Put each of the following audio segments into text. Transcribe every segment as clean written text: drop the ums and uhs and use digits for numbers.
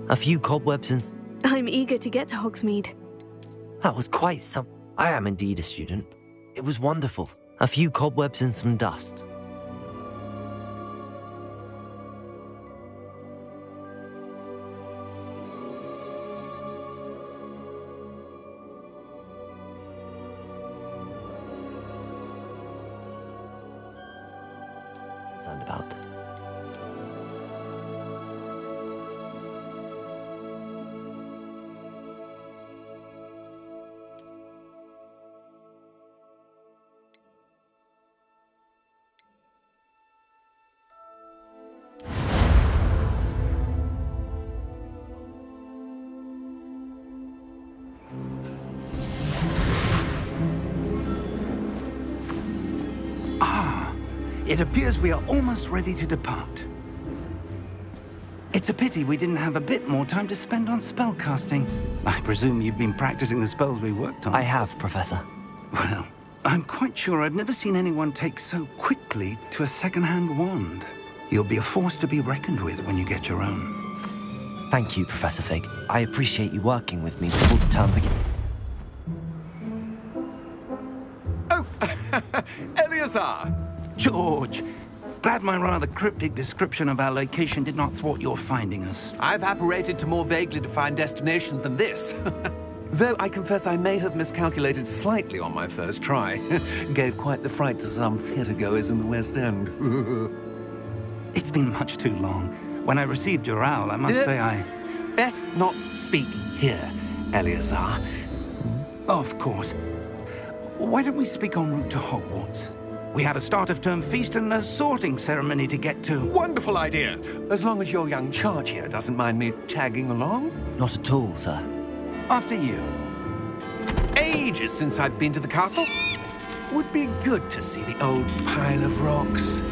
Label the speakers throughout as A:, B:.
A: A few cobwebs and...
B: I'm eager to get to Hogsmeade.
A: That was quite some... I am indeed a student. It was wonderful. A few cobwebs and some dust. Concerned about.
C: It appears we are almost ready to depart. It's a pity we didn't have a bit more time to spend on spellcasting. I presume you've been practicing the spells we worked on.
A: I have, Professor.
C: Well, I'm quite sure I've never seen anyone take so quickly to a second-hand wand. You'll be a force to be reckoned with when you get your own.
A: Thank you, Professor Fig. I appreciate you working with me before the term begins.
D: Oh, Eleazar!
C: George, glad my rather cryptic description of our location did not thwart your finding us.
D: I've apparated to more vaguely defined destinations than this. Though I confess I may have miscalculated slightly on my first try. Gave quite the fright to some theatre-goers in the West End.
C: It's been much too long. When I received your owl, I must say I...
D: Best not speak here, Eleazar.
C: Of course. Why don't we speak en route to Hogwarts? We have a start-of-term feast and a sorting ceremony to get to.
D: Wonderful idea! As long as your young charge here doesn't mind me tagging along.
A: Not at all, sir.
C: After you.
D: Ages since I've been to the castle. Would be good to see the old pile of rocks.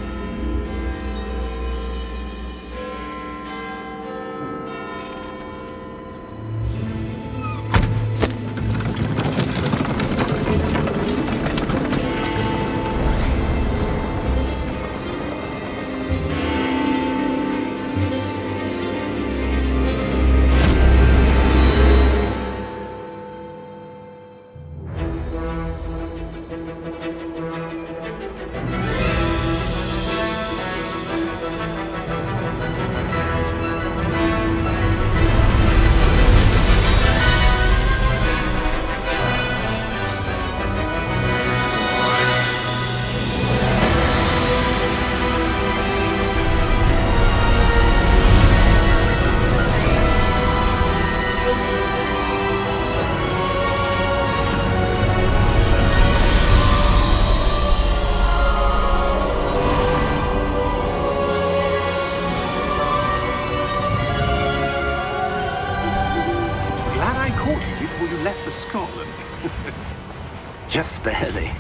C: Just barely.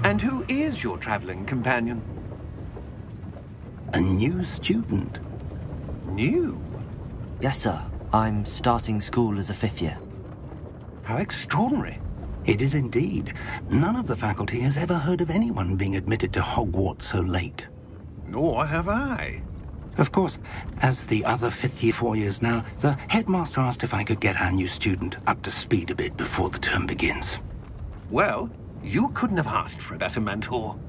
D: And who is your traveling companion?
C: A new student.
D: New?
A: Yes, sir. I'm starting school as a 5th year.
D: How extraordinary.
C: It is indeed. None of the faculty has ever heard of anyone being admitted to Hogwarts so late.
D: Nor have I.
C: Of course, as the other 5th year 4 years now, the headmaster asked if I could get our new student up to speed a bit before the term begins.
D: Well, you couldn't have asked for a better mentor.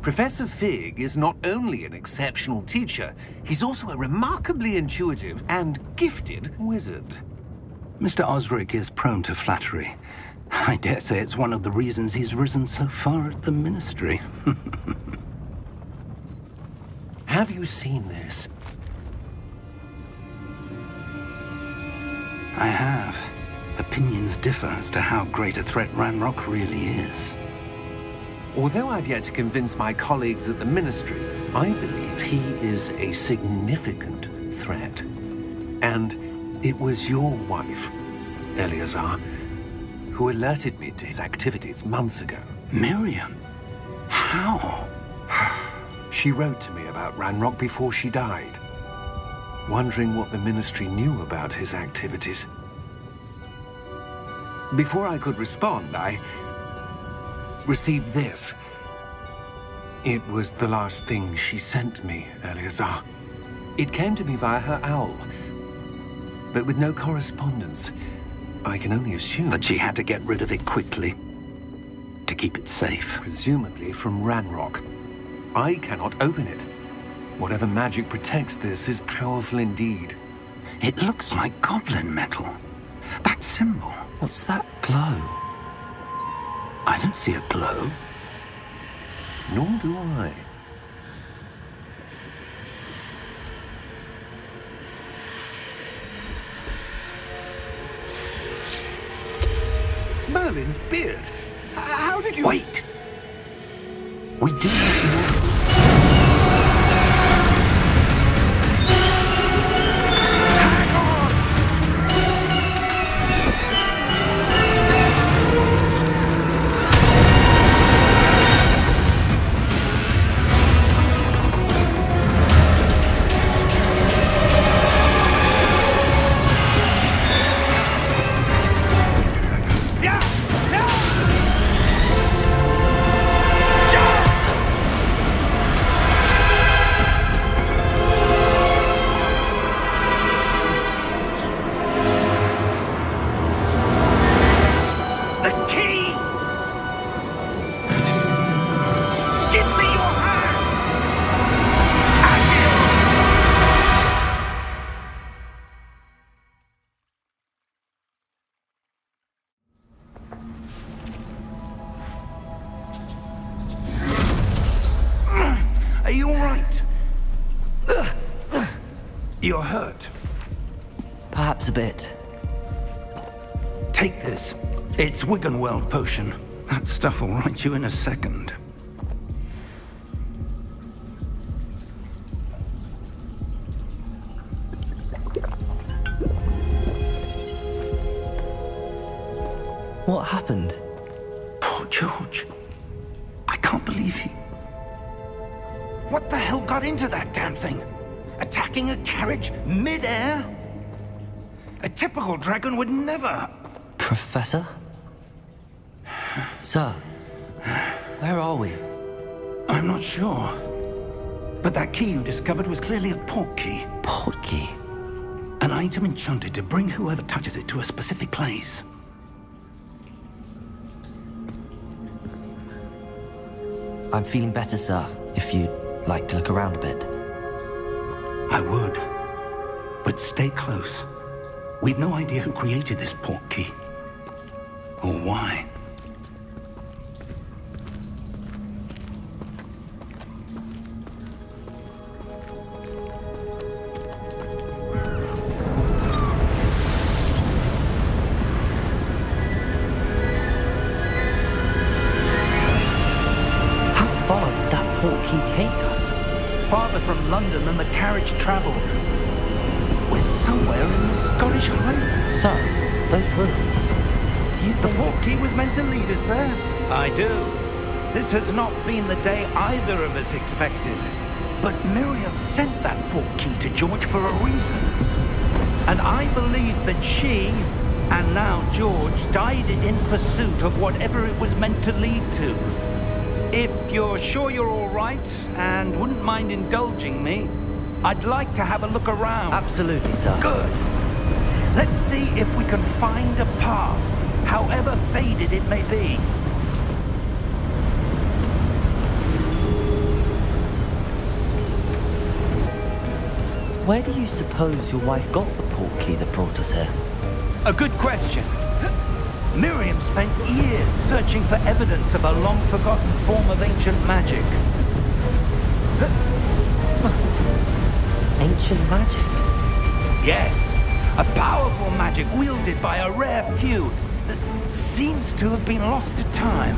D: Professor Fig is not only an exceptional teacher, he's also a remarkably intuitive and gifted wizard.
C: Mr. Osric is prone to flattery. I dare say it's one of the reasons he's risen so far at the ministry.
D: Have you seen this?
C: I have. Opinions differ as to how great a threat Ranrock really is.
D: Although I've yet to convince my colleagues at the Ministry, I believe he is a significant threat. And it was your wife, Eleazar, who alerted me to his activities months ago.
C: Miriam? How?
D: She wrote to me about Ranrock before she died, wondering what the Ministry knew about his activities. Before I could respond, I received this. It was the last thing she sent me, Eleazar. It came to me via her owl, but with no correspondence. I can only assume
C: That she had to get rid of it quickly, to keep it safe.
D: presumably from Ranrock. I cannot open it. Whatever magic protects this is powerful indeed.
C: It looks like goblin metal. That symbol.
A: What's that glow?
C: I don't see a glow.
D: Nor do I. Merlin's beard! How did you...
C: Wait! We do not know. Are you all right? You're hurt.
A: Perhaps a bit.
C: Take this. It's Wiggenweld potion. That stuff will right you in a second.
A: What happened?
C: Poor George. I can't believe he... What the hell got into that damn thing? Attacking a carriage mid-air? A typical dragon would never...
A: Professor? Sir, where are we?
C: I'm not sure. But that key you discovered was clearly a port key.
A: Port key?
C: An item enchanted to bring whoever touches it to a specific place.
A: I'm feeling better, sir, if you'd like to look around a bit.
C: I would. But stay close. We've no idea who created this port key. Or why.
A: How far did that port key take us?
C: Farther from London than the carriage travelled. We're somewhere in the Scottish Highlands.
A: Sir, those ruins. Do you
C: The
A: think...
C: port key was meant to lead us there. I do. This has not been the day either of us expected. But Miriam sent that port key to George for a reason. And I believe that she, and now George, died in pursuit of whatever it was meant to lead to. If you're sure you're all right, and wouldn't mind indulging me, I'd like to have a look around.
A: Absolutely, sir.
C: Good. Let's see if we can find a path, however faded it may be.
A: Where do you suppose your wife got the port key that brought us here?
C: A good question. Miriam spent years searching for evidence of a long-forgotten form of ancient magic.
A: Ancient magic?
C: Yes, A powerful magic wielded by a rare few that seems to have been lost to time.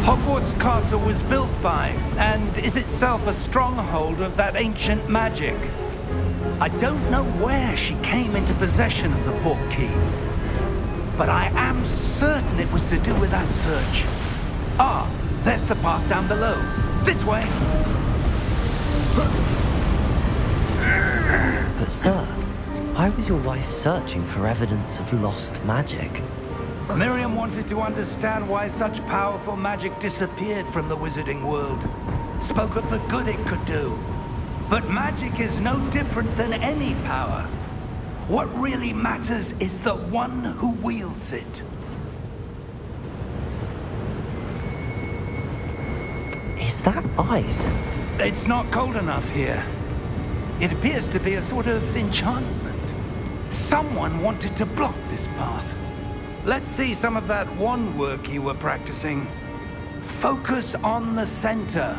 C: Hogwarts Castle was built by, and is itself a stronghold of that ancient magic. I don't know where she came into possession of the portkey, but I am certain it was to do with that search. Ah, there's the path down below. This way!
A: But sir, why was your wife searching for evidence of lost magic?
C: Miriam wanted to understand why such powerful magic disappeared from the wizarding world. Spoke of the good it could do. But magic is no different than any power. What really matters is the one who wields it.
A: Is that ice?
C: It's not cold enough here. It appears to be a sort of enchantment. Someone wanted to block this path. Let's see some of that wand work you were practicing. Focus on the center.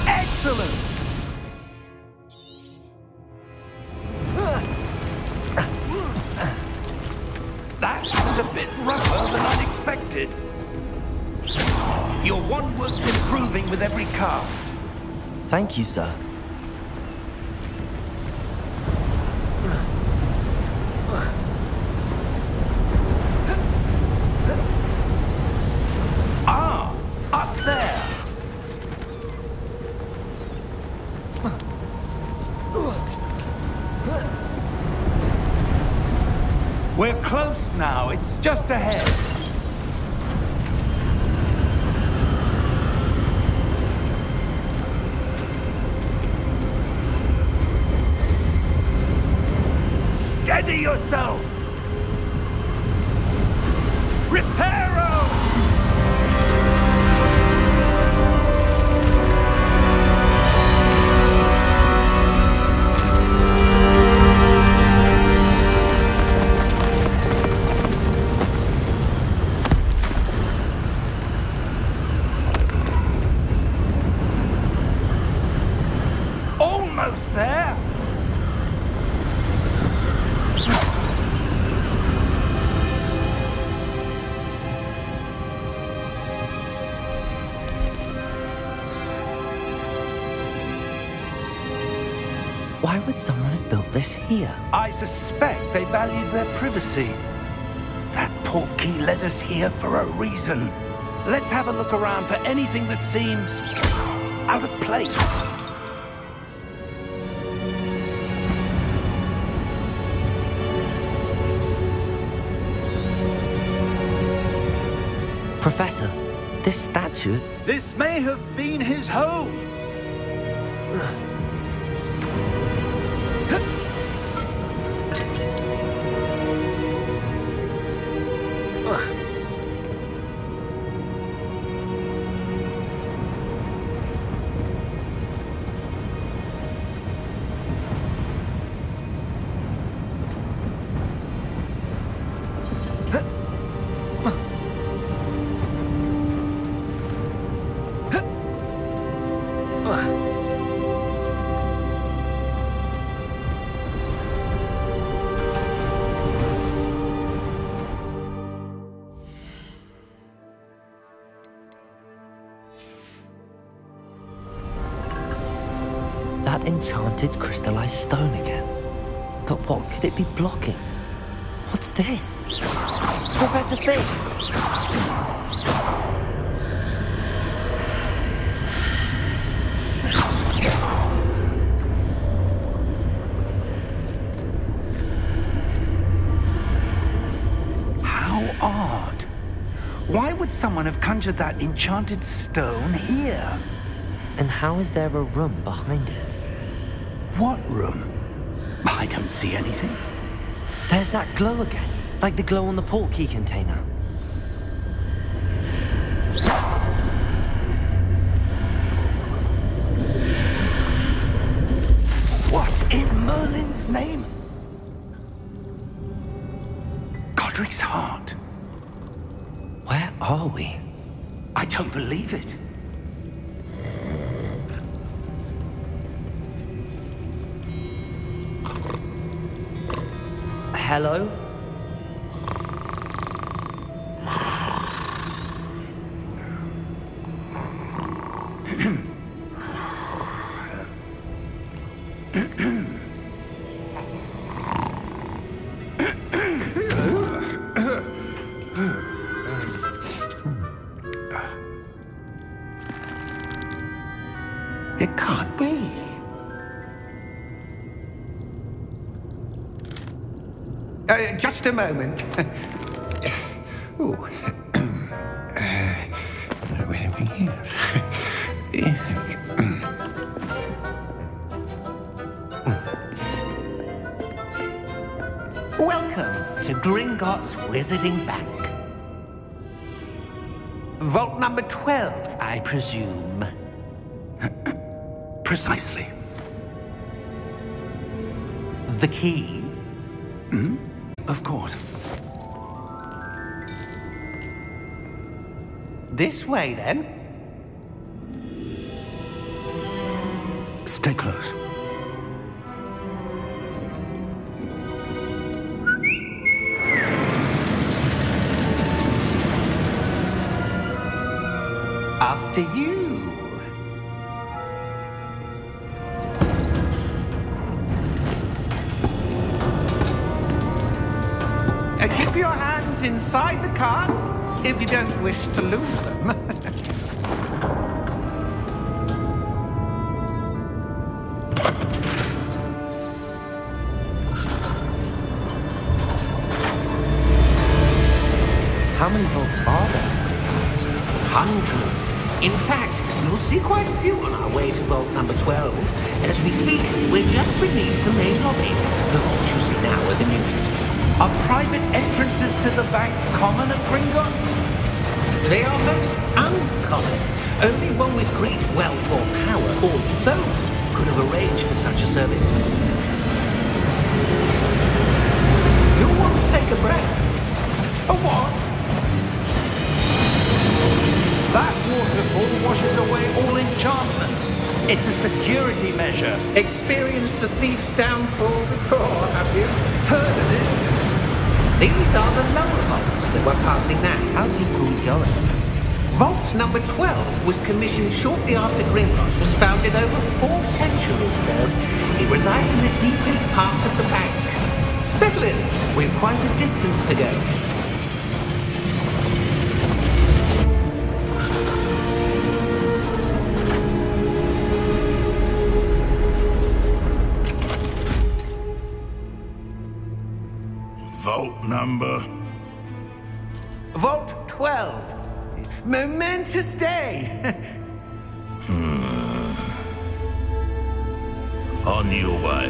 C: Excellent! That was a bit rougher than I'd expected. Your wand work's improving with every cast.
A: Thank you, sir.
C: Ah, up there. We're close now. It's just ahead. Steady yourself! Reparo! Almost there!
A: Why would someone have built this here?
C: I suspect they valued their privacy. That portkey led us here for a reason. Let's have a look around for anything that seems out of place.
A: Professor, this statue...
C: This may have been his home.
A: That enchanted crystallized stone again. But what could it be blocking? What's this? Professor Fig!
C: How odd. Why would someone have conjured that enchanted stone here?
A: And how is there a room behind it?
C: What room? I don't see anything.
A: There's that glow again, like the glow on the portkey container.
C: What in Merlin's name? Godric's heart.
A: Where are we?
C: I I don't believe it.
A: Hello?
C: It can't be. Just a moment. Ooh. Where are we here? Welcome to Gringotts Wizarding Bank. Vault number 12, I presume.
D: Precisely.
C: The key?
D: Of course.
C: This way, then.
D: Stay close.
C: After you. Keep your hands inside the cart if you don't wish to lose them.
A: How many vaults are there?
C: Hundreds. In fact, you'll see quite a few on our way to vault number 12. As we speak, we're just beneath the main lobby. The vaults you see now are the newest. Are private entrances to the bank common at Gringotts? They are most uncommon. Only one with great wealth or power, or both, could have arranged for such a service. You'll want to take a breath. A what? That waterfall washes away all enchantments. It's a security measure. Experienced the thief's downfall before, have you? Heard of it? These are the lower vaults that we're passing now.
A: How deep are we going?
C: Vault number 12 was commissioned shortly after Gringotts was founded over 4 centuries ago. It resides in the deepest part of the bank. Settle in. We've quite a distance to go.
E: Vault number?
C: Vault 12. Momentous day.
E: On your way.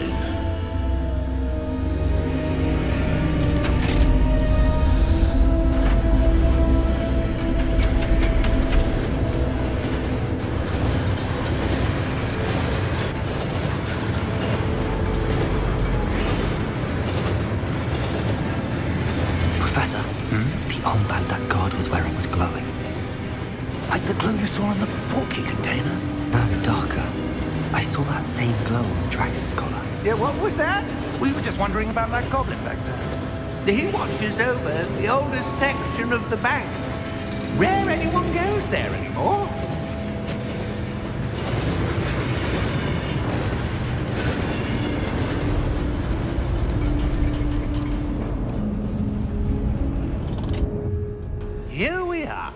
A: Professor, the armband that guard was wearing was glowing.
C: Like the glow you saw on the portkey container?
A: No, darker. I saw that same glow on the dragon's collar.
C: Yeah, what was that?
F: We were just wondering about that goblin back there.
C: He watches over the oldest section of the bank. Rare anyone goes there anymore. Here we are.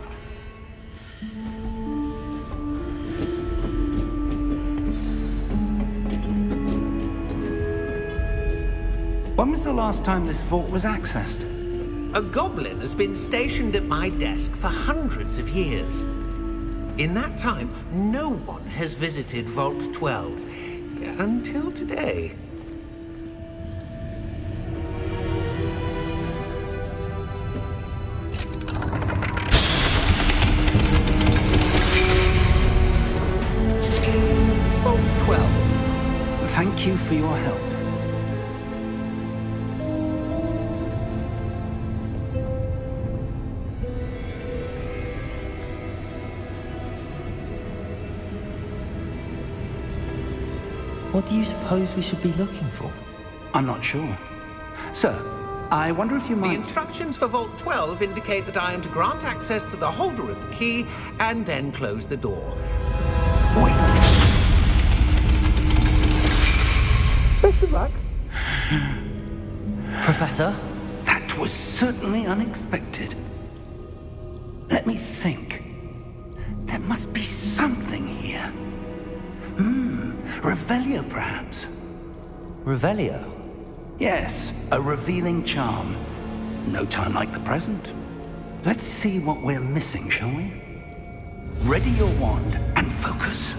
F: When was the last time this vault was accessed?
C: A goblin has been stationed at my desk for hundreds of years. In that time, no one has visited Vault 12 until today. Vault 12.
F: Thank you for your help.
A: What do you suppose we should be looking for?
F: I'm not sure. Sir, I wonder if you
D: The
F: might...
D: instructions for Vault 12 indicate that I am to grant access to the holder of the key and then close the door. Wait!
C: Best of luck.
A: Professor?
F: That was certainly unexpected. Let me think. There must be something here. Revelio, perhaps?
A: Revelio?
F: Yes, a revealing charm. No time like the present. Let's see what we're missing, shall we? Ready your wand and focus.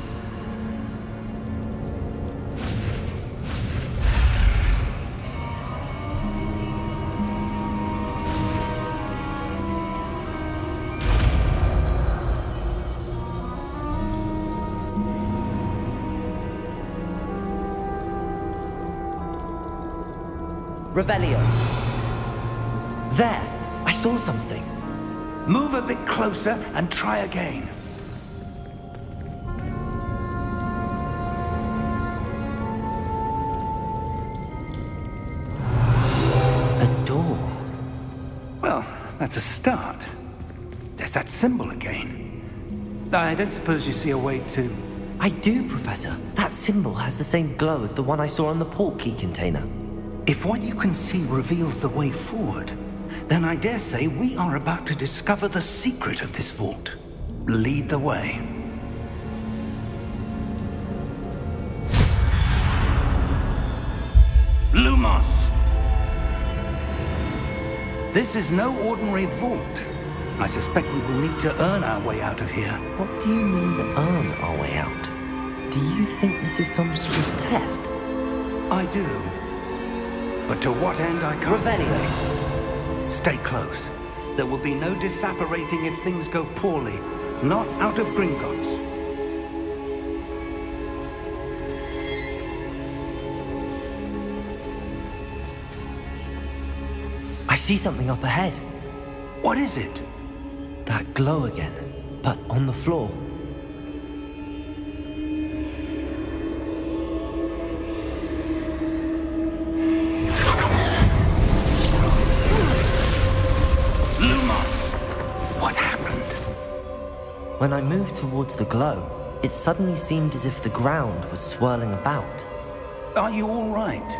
A: Revelio. There! I saw something.
F: Move a bit closer and try again.
A: A door.
F: Well, that's a start. There's that symbol again. I don't suppose you see a way to...
A: I do, Professor. That symbol has the same glow as the one I saw on the portkey container.
F: If what you can see reveals the way forward, then I dare say we are about to discover the secret of this vault. Lead the way. Lumos! This is no ordinary vault. I suspect we will need to earn our way out of here.
A: What do you mean, earn our way out? Do you think this is some sort of test?
F: I do. But to what end I can't...
A: Revelio.
F: Stay close. There will be no disapparating if things go poorly. Not out of Gringotts.
A: I see something up ahead.
F: What is it?
A: That glow again, but on the floor. When I moved towards the glow, it suddenly seemed as if the ground was swirling about.
F: Are you all right?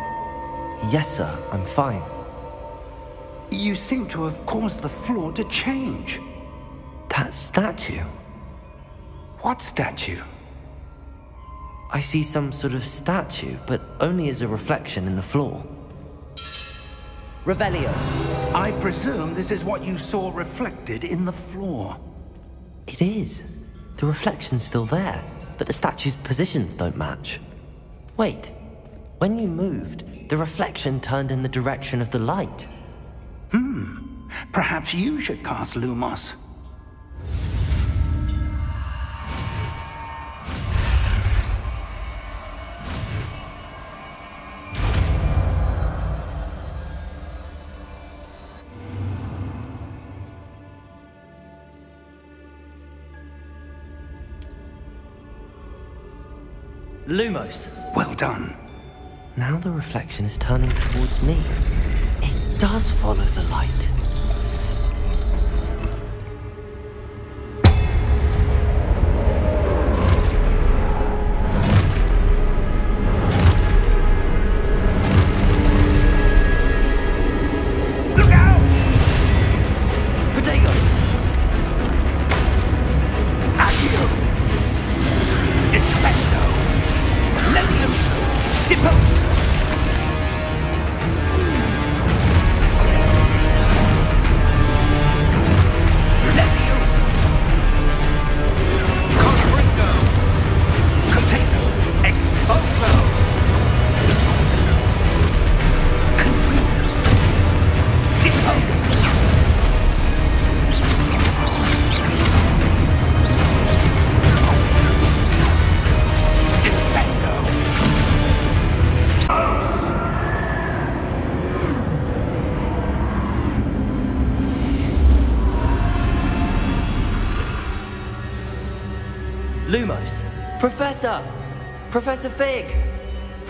A: Yes, sir, I'm fine.
F: You seem to have caused the floor to change.
A: That statue?
F: What statue?
A: I see some sort of statue, but only as a reflection in the floor. Revelio.
F: I presume this is what you saw reflected in the floor.
A: It is. The reflection's still there, but the statue's positions don't match. Wait. When you moved, the reflection turned in the direction of the light.
F: Perhaps you should cast Lumos.
A: Lumos.
F: Well done.
A: Now the reflection is turning towards me. It does follow the light.
F: Look out!
A: Protego!
F: Accio! Defendo! Levioso! Depose! Levioso! Confringo! Container! Exposo! Confringo! Depose! Defendo! Os!
A: Lumos. Professor! Professor Fig!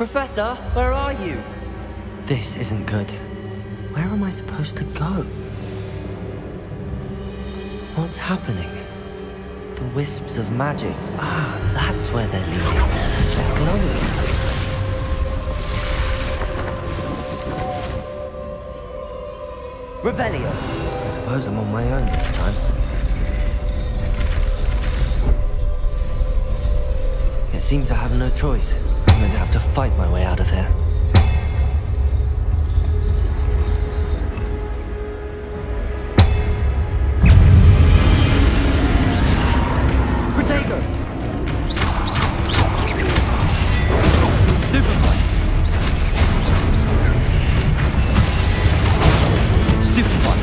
A: Professor, where are you? This isn't good. Where am I supposed to go? What's happening? The wisps of magic. Ah, that's where they're leading. They're glowing. Revelio. I suppose I'm on my own this time. It seems I have no choice. I'm going to have to fight my way out of here. Protego! Stupefy! Stupefy!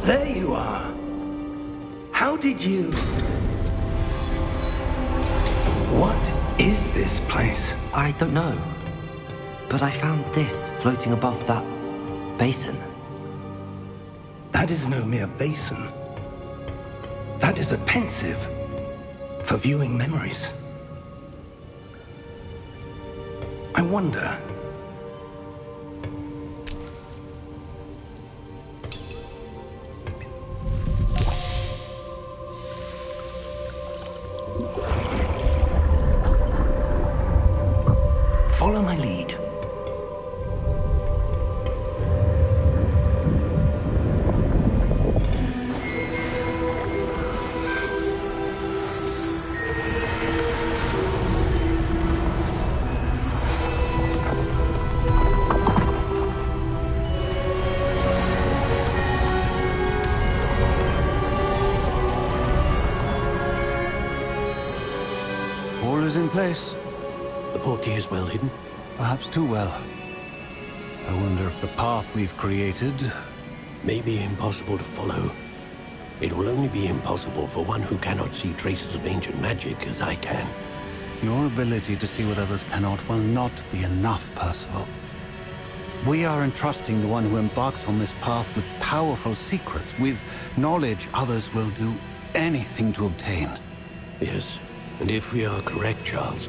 F: There you are. How did you... What is this place?
A: I don't know. But I found this floating above that basin.
F: That is no mere basin. That is a pensive for viewing memories. I wonder... Follow my lead.
G: All is in place.
H: The portkey is well hidden.
G: Perhaps too well. I wonder if the path we've created...
H: May be impossible to follow. It will only be impossible for one who cannot see traces of ancient magic as I can.
G: Your ability to see what others cannot will not be enough, Percival. We are entrusting the one who embarks on this path with powerful secrets, with knowledge others will do anything to obtain.
H: Yes, and if we are correct, Charles,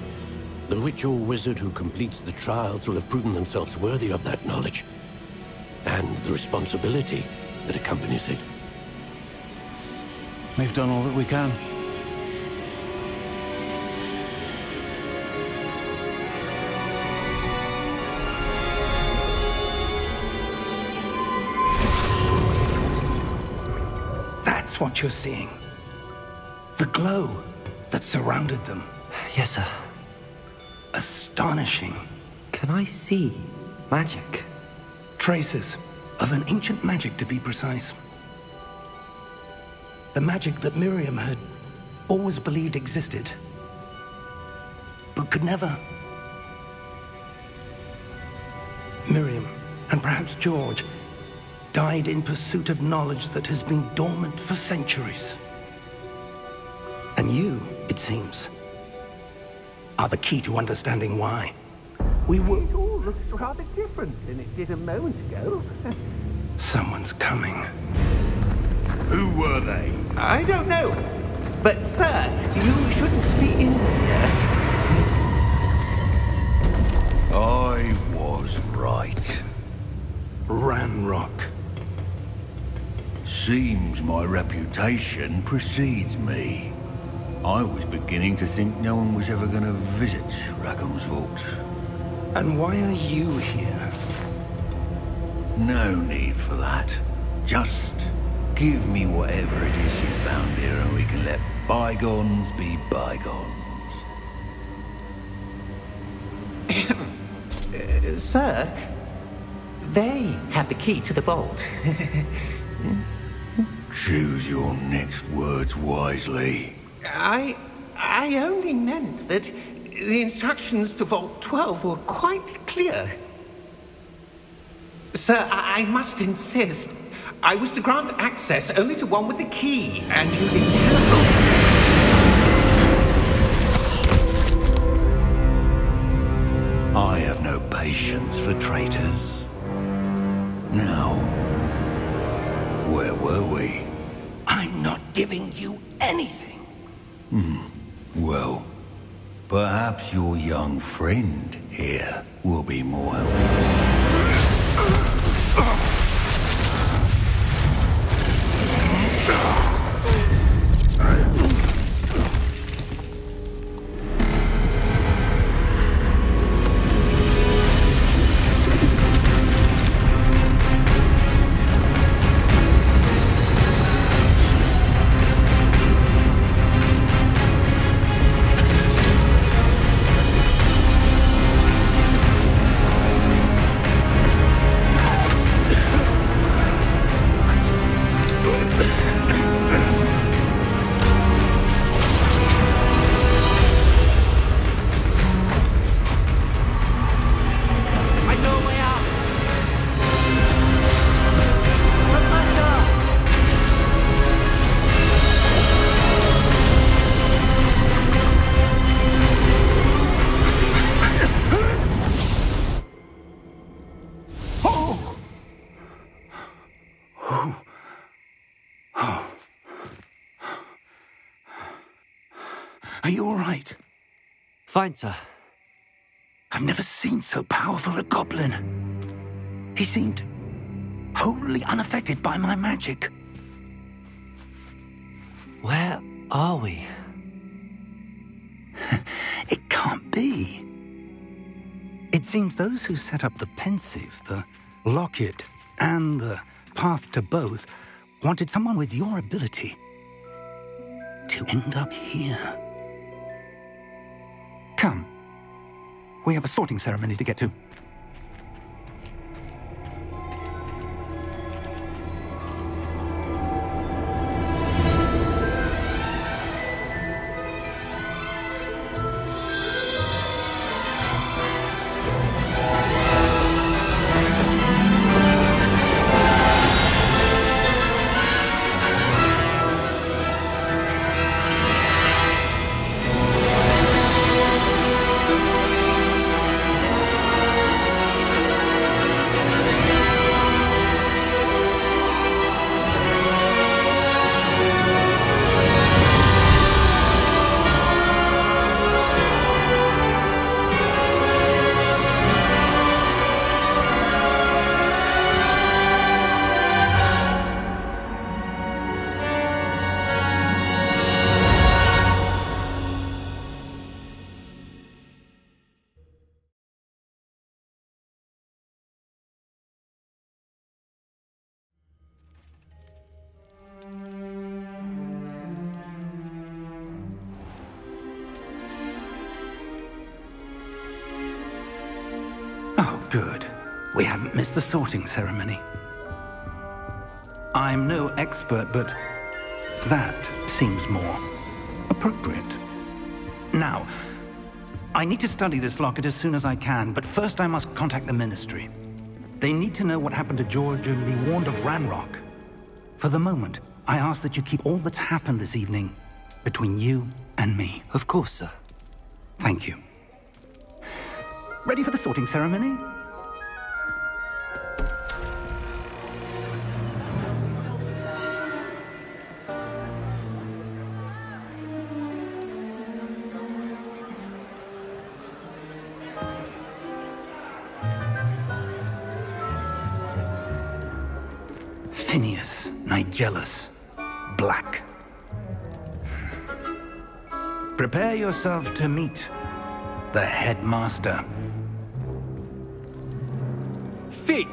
H: the witch or wizard who completes the trials will have proven themselves worthy of that knowledge, and the responsibility that accompanies it.
G: We've done all that we can.
F: That's what you're seeing. The glow that surrounded them.
A: Yes, sir.
F: Astonishing.
A: Can I see magic?
F: Traces of an ancient magic, to be precise. The magic that Miriam had always believed existed, but could never. Miriam, and perhaps George, died in pursuit of knowledge that has been dormant for centuries. And you, it seems, are the key to understanding why. We were...
I: It all looks rather different than it did a moment ago.
F: Someone's coming.
E: Who were they?
C: I don't know. But, sir, you shouldn't be in here.
E: I was right.
F: Ranrock.
E: Seems my reputation precedes me. I was beginning to think no one was ever going to visit Rackham's vault.
F: And why are you here?
E: No need for that. Just give me whatever it is you found here and we can let bygones be bygones.
C: Sir, they have the key to the vault.
E: Choose your next words wisely.
C: I only meant that the instructions to Vault 12 were quite clear. Sir, I must insist. I was to grant access only to one with the key, and you didn't have.
E: I have no patience for traitors. Now, where were we?
F: I'm not giving you anything.
E: Well, perhaps your young friend here will be more helpful.
F: Are you all right?
A: Fine, sir.
F: I've never seen so powerful a goblin. He seemed wholly unaffected by my magic.
A: Where are we?
F: It can't be. It seems those who set up the pensive, the locket, and the path to both wanted someone with your ability to end up here. Come. We have a sorting ceremony to get to. Good. We haven't missed the sorting ceremony. I'm no expert, but that seems more appropriate. Now, I need to study this locket as soon as I can, but first I must contact the Ministry. They need to know what happened to George and be warned of Ranrock. For the moment, I ask that you keep all that's happened this evening between you and me.
A: Of course, sir.
F: Thank you. Ready for the sorting ceremony? Phineas, Nigellus, Black. Prepare yourself to meet the headmaster.
J: Fig,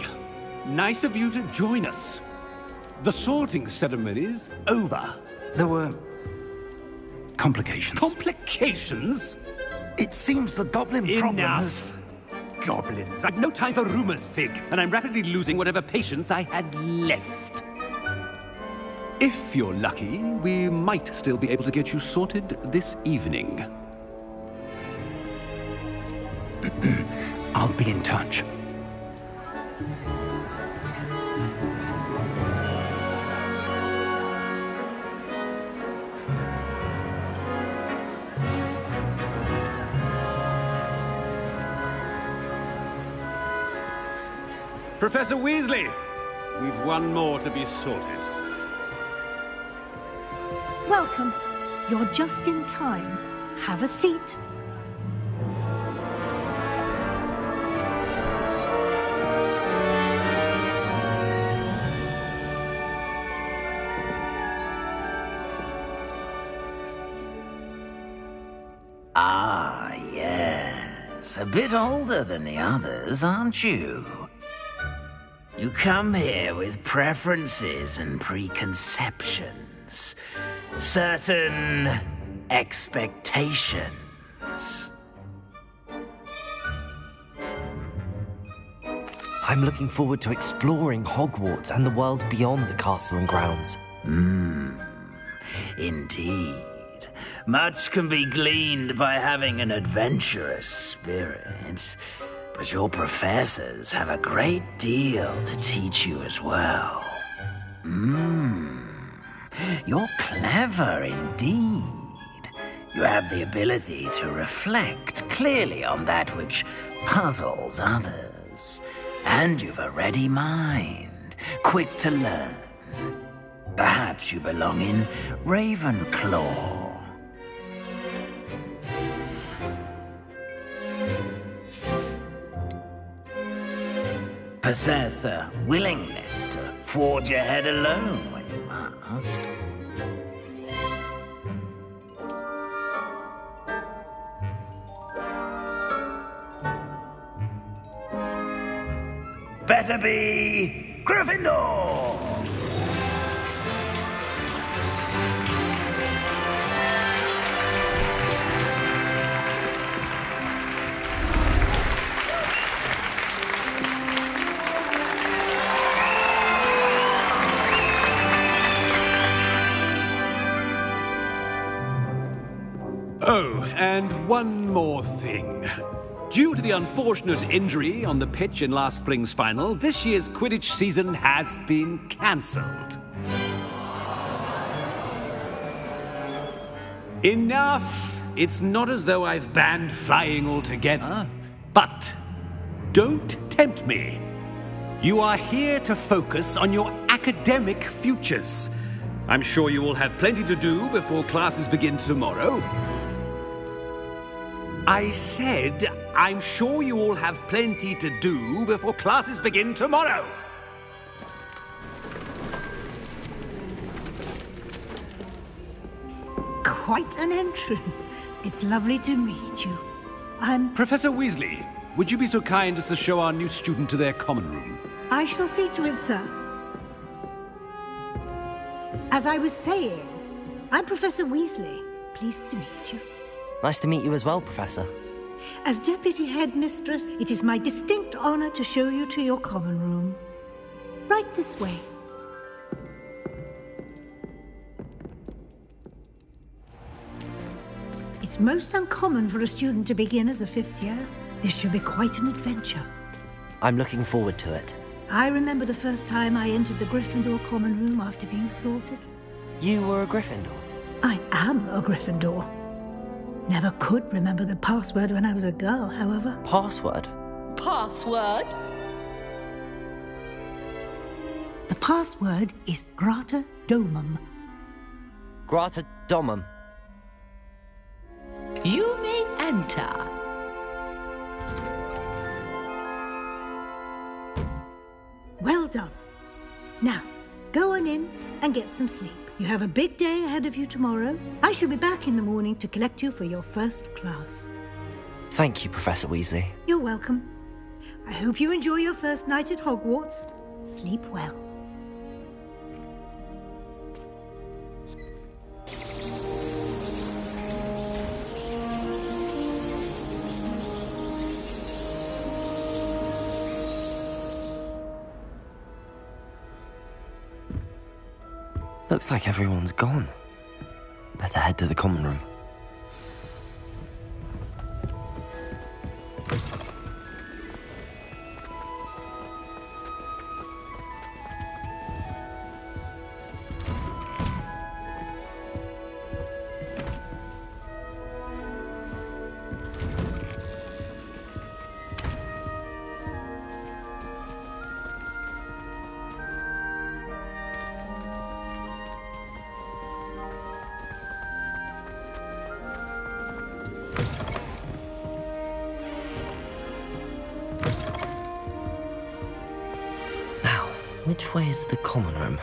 J: nice of you to join us. The sorting ceremony's over.
F: There were complications.
J: Complications?
F: It seems the goblin problem has...
J: Enough. Goblins. I've no time for rumors, Fig, and I'm rapidly losing whatever patience I had left. If you're lucky, we might still be able to get you sorted this evening.
F: I'll be in touch.
J: Professor Weasley, we've one more to be sorted.
K: Welcome. You're just in time. Have a seat.
L: Ah, yes. A bit older than the others, aren't you? You come here with preferences and preconceptions. Certain expectations.
A: I'm looking forward to exploring Hogwarts and the world beyond the castle and grounds.
L: Indeed. Much can be gleaned by having an adventurous spirit. But your professors have a great deal to teach you as well. You're clever indeed. You have the ability to reflect clearly on that which puzzles others. And you've a ready mind, quick to learn. Perhaps you belong in Ravenclaw. Possess a willingness to forge ahead alone when you must. Better be Gryffindor!
J: Oh, and one more thing. Due to the unfortunate injury on the pitch in last spring's final, this year's Quidditch season has been cancelled. Enough! It's not as though I've banned flying altogether, but don't tempt me. You are here to focus on your academic futures. I'm sure you will have plenty to do before classes begin tomorrow. I said, I'm sure you all have plenty to do before classes begin tomorrow.
K: Quite an entrance. It's lovely to meet you.
J: Professor Weasley, would you be so kind as to show our new student to their common room?
K: I shall see to it, sir. As I was saying, I'm Professor Weasley. Pleased to meet you.
A: Nice to meet you as well, Professor.
K: As Deputy Headmistress, it is my distinct honor to show you to your common room. Right this way. It's most uncommon for a student to begin as a 5th year. This should be quite an adventure.
A: I'm looking forward to it.
K: I remember the first time I entered the Gryffindor common room after being sorted.
A: You were a Gryffindor?
K: I am a Gryffindor. Never could remember the password when I was a girl, however.
A: Password?
M: Password?
K: The password is Grata Domum.
A: Grata Domum.
M: You may enter.
K: Well done. Now, go on in and get some sleep. You have a big day ahead of you tomorrow. I shall be back in the morning to collect you for your first class.
A: Thank you, Professor Weasley.
K: You're welcome. I hope you enjoy your first night at Hogwarts. Sleep well.
A: Looks like everyone's gone. Better head to the common room. Which way is the common room?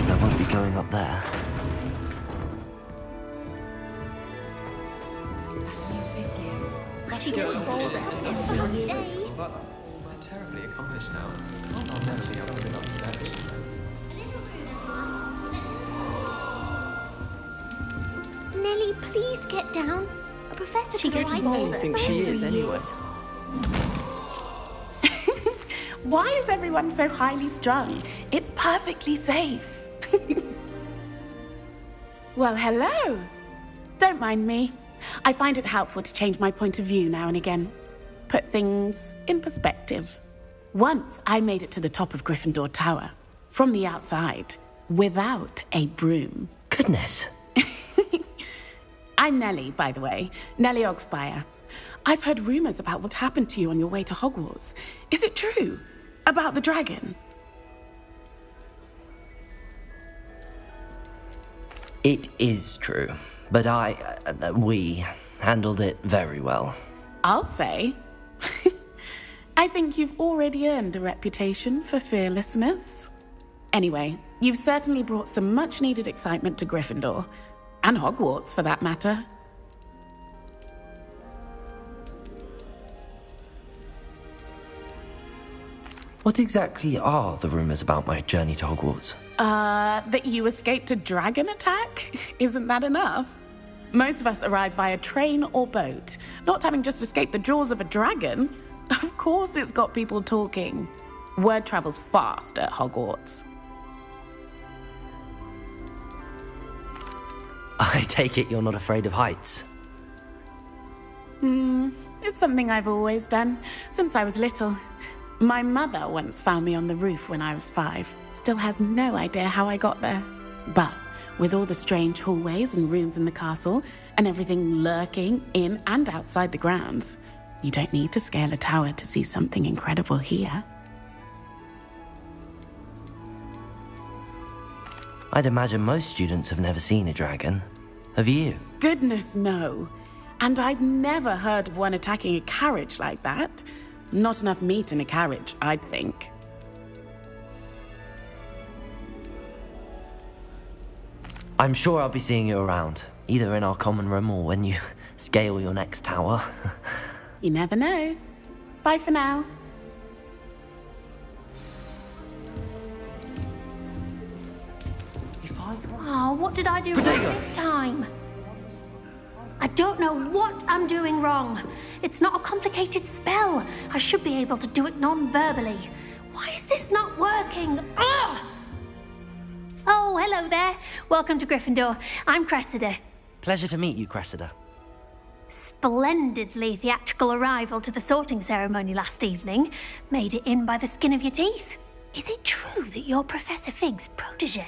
A: I won't be going up there.
N: Terribly accomplished now. Oh no, the other been up to
O: Nellie, please get down. A professor
B: She
O: could
B: doesn't
O: arrive
B: know think she is anyway.
P: Why is everyone so highly strung? It's perfectly safe. Well, hello. Don't mind me. I find it helpful to change my point of view now and again. Put things in perspective. Once I made it to the top of Gryffindor Tower, from the outside, without a broom.
A: Goodness.
P: I'm Nellie, by the way. Nellie Ogspire. I've heard rumors about what happened to you on your way to Hogwarts. Is it true? About the dragon?
A: It is true, but we handled it very well.
P: I'll say. I think you've already earned a reputation for fearlessness. Anyway, you've certainly brought some much-needed excitement to Gryffindor. And Hogwarts, for that matter.
A: What exactly are the rumors about my journey to Hogwarts?
P: That you escaped a dragon attack? Isn't that enough? Most of us arrive via train or boat. Not having just escaped the jaws of a dragon, of course it's got people talking. Word travels fast at Hogwarts.
A: I take it you're not afraid of heights?
P: It's something I've always done, since I was little. My mother once found me on the roof when I was 5. Still has no idea how I got there. But with all the strange hallways and rooms in the castle, and everything lurking in and outside the grounds. You don't need to scale a tower to see something incredible here.
A: I'd imagine most students have never seen a dragon. Have you?
P: Goodness, no. And I've never heard of one attacking a carriage like that. Not enough meat in a carriage, I'd think.
A: I'm sure I'll be seeing you around, either in our common room or when you scale your next tower.
P: You never know. Bye for now.
O: Oh, what did I do wrong this time? I don't know what I'm doing wrong. It's not a complicated spell. I should be able to do it non-verbally. Why is this not working? Ugh! Oh, hello there. Welcome to Gryffindor. I'm Cressida.
A: Pleasure to meet you, Cressida.
O: Splendidly theatrical arrival to the sorting ceremony last evening. Made it in by the skin of your teeth. Is it true that you're Professor Fig's protege?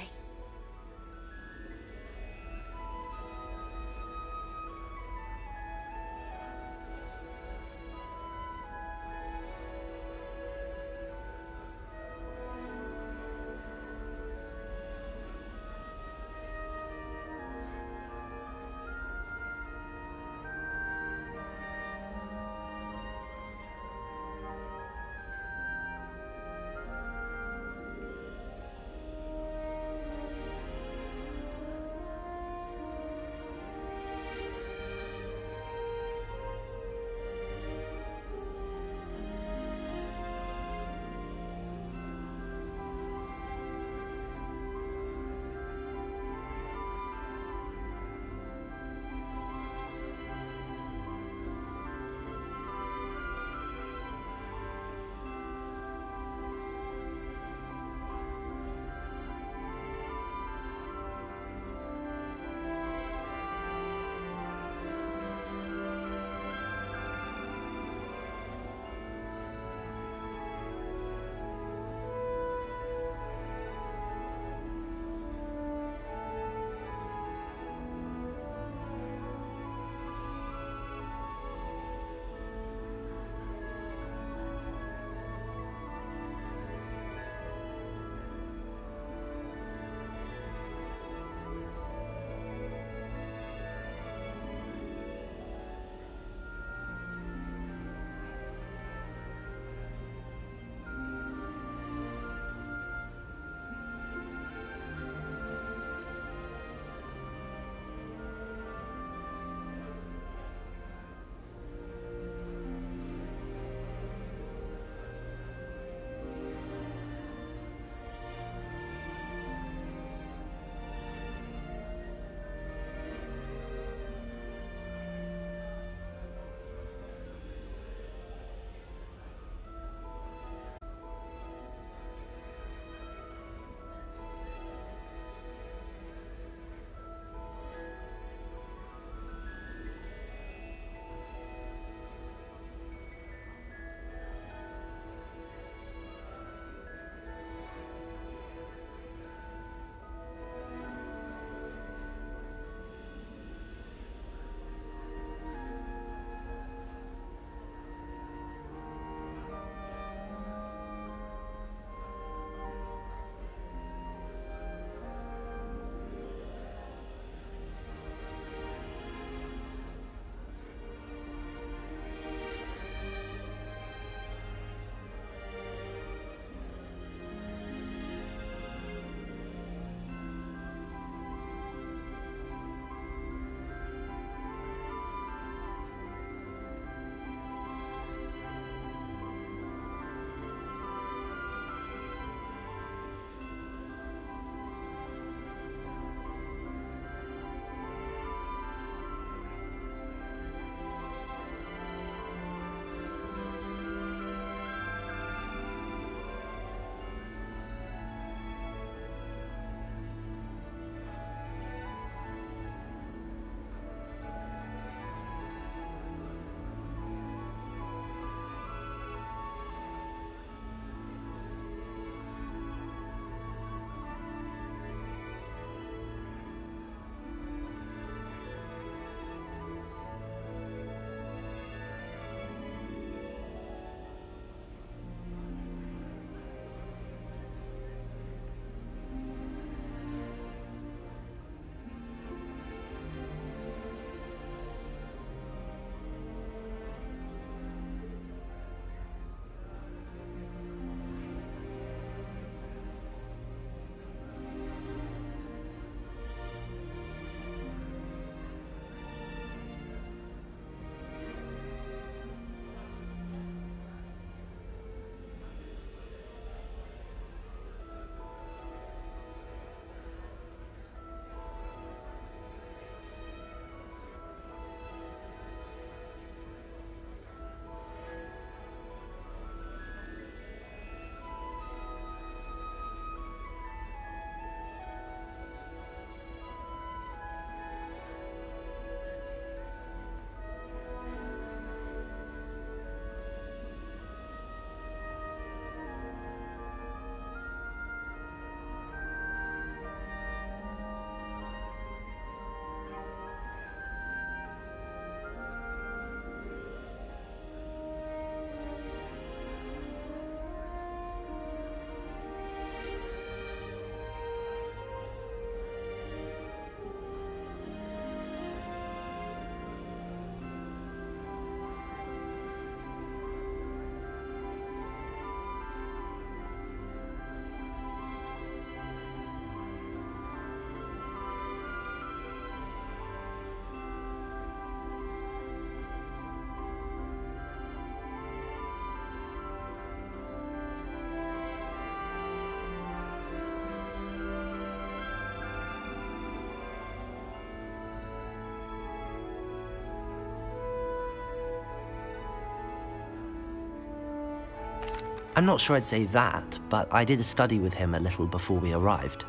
A: I'm not sure I'd say that, but I did study with him a little before we arrived.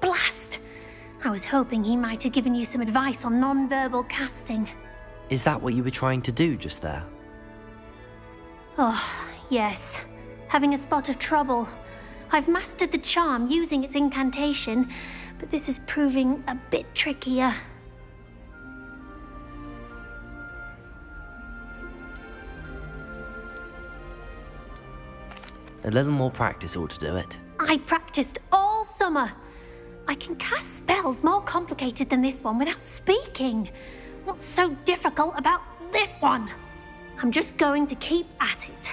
O: Blast! I was hoping he might have given you some advice on non-verbal casting.
A: Is that what you were trying to do just there?
O: Oh, yes. Having a spot of trouble. I've mastered the charm using its incantation, but this is proving a bit trickier.
A: A little more practice ought to do it.
O: I practiced all summer. I can cast spells more complicated than this one without speaking. What's so difficult about this one? I'm just going to keep at it.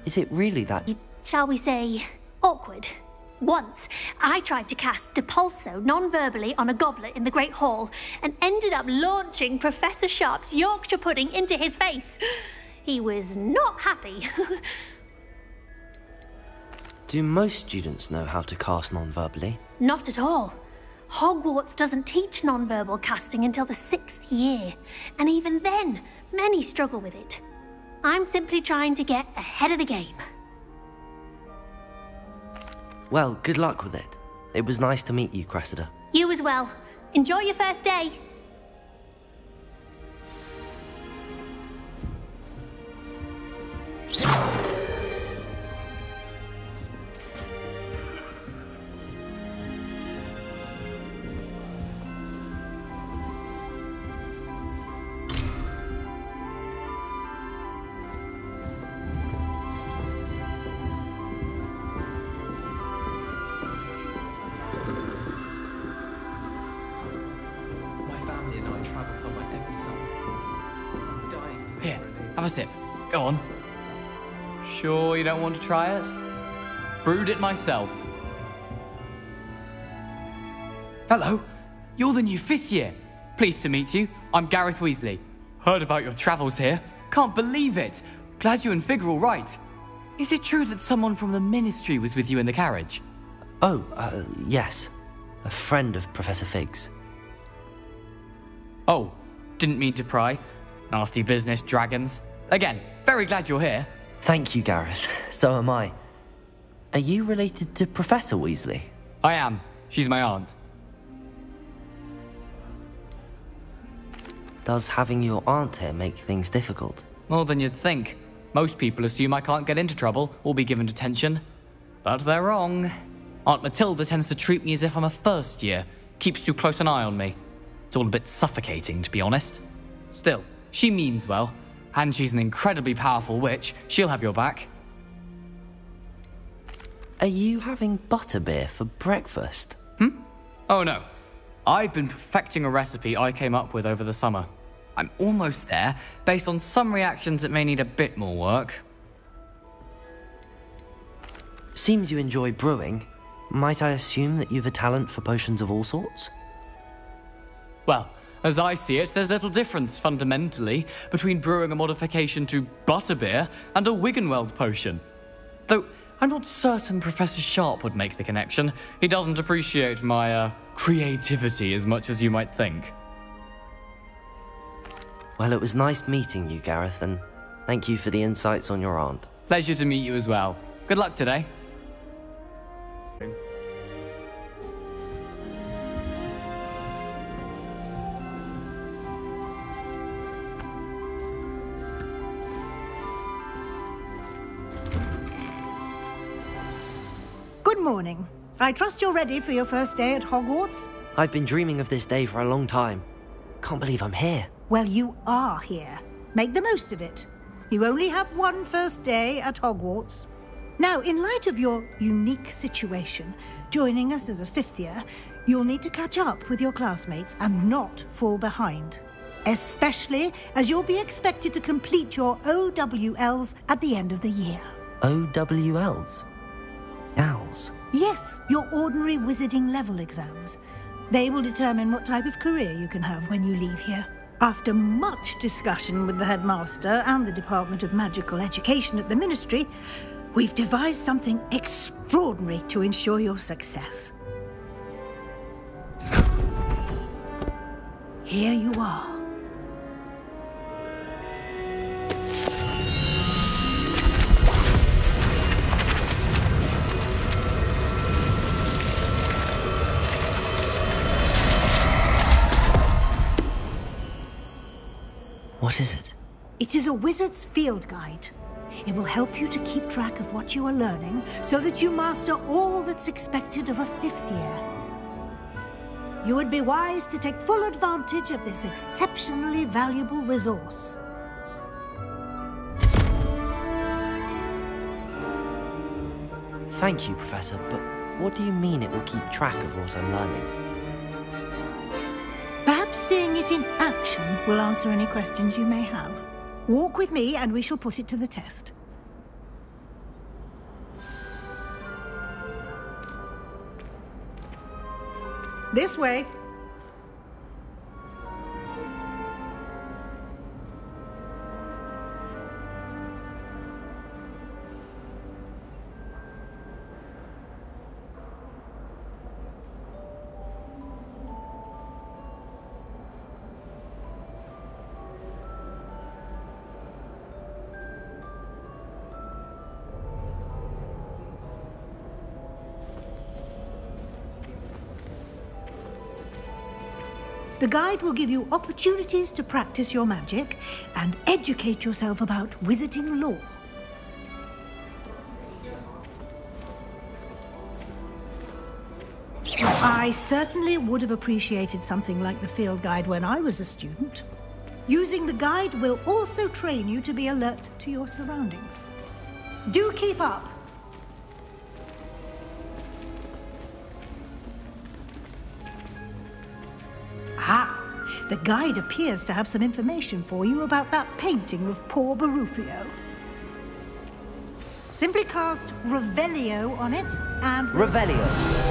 A: Is it really that...
O: Shall we say, awkward? Once, I tried to cast Depulso non-verbally on a goblet in the Great Hall and ended up launching Professor Sharp's Yorkshire pudding into his face. He was not happy.
A: Do most students know how to cast non-verbally?
O: Not at all. Hogwarts doesn't teach non-verbal casting until the 6th year, and even then, many struggle with it. I'm simply trying to get ahead of the game.
A: Well, good luck with it. It was nice to meet you, Cressida.
O: You as well. Enjoy your first day.
Q: Have a sip. Go on. Sure you don't want to try it? Brewed it myself. Hello. You're the new 5th year. Pleased to meet you. I'm Gareth Weasley. Heard about your travels here. Can't believe it. Glad you and Fig are all right. Is it true that someone from the Ministry was with you in the carriage?
A: Oh, yes. A friend of Professor Fig's.
Q: Oh, didn't mean to pry. Nasty business, dragons. Again, very glad you're here.
A: Thank you, Gareth. So am I. Are you related to Professor Weasley?
Q: I am. She's my aunt.
A: Does having your aunt here make things difficult?
Q: More than you'd think. Most people assume I can't get into trouble or be given detention. But they're wrong. Aunt Matilda tends to treat me as if I'm a first year. Keeps too close an eye on me. It's all a bit suffocating, to be honest. Still, she means well, and she's an incredibly powerful witch. She'll have your back.
A: Are you having butterbeer for breakfast?
Q: Oh no. I've been perfecting a recipe I came up with over the summer. I'm almost there, based on some reactions that may need a bit more work.
A: Seems you enjoy brewing. Might I assume that you've a talent for potions of all sorts?
Q: Well, as I see it, there's little difference, fundamentally, between brewing a modification to butterbeer and a Wiggenweld potion. Though, I'm not certain Professor Sharp would make the connection. He doesn't appreciate my, creativity as much as you might think.
A: Well, it was nice meeting you, Gareth, and thank you for the insights on your aunt.
Q: Pleasure to meet you as well. Good luck today.
K: Good morning. I trust you're ready for your first day at Hogwarts?
A: I've been dreaming of this day for a long time. Can't believe I'm here.
K: Well, you are here. Make the most of it. You only have one first day at Hogwarts. Now, in light of your unique situation, joining us as a 5th year, you'll need to catch up with your classmates and not fall behind. Especially as you'll be expected to complete your OWLs at the end of the year.
A: OWLs? Owls?
K: Yes, your ordinary wizarding level exams. They will determine what type of career you can have when you leave here. After much discussion with the headmaster and the Department of Magical Education at the Ministry, we've devised something extraordinary to ensure your success. Here you are.
A: What is it?
K: It is a wizard's field guide. It will help you to keep track of what you are learning so that you master all that's expected of a 5th year. You would be wise to take full advantage of this exceptionally valuable resource.
A: Thank you, Professor, but what do you mean it will keep track of what I'm learning?
K: Perhaps seeing it in action will answer any questions you may have. Walk with me and we shall put it to the test. This way. The guide will give you opportunities to practice your magic and educate yourself about wizarding lore. I certainly would have appreciated something like the field guide when I was a student. Using the guide will also train you to be alert to your surroundings. Do keep up! The guide appears to have some information for you about that painting of poor Barufio. Simply cast Revelio on it and...
A: Revelio.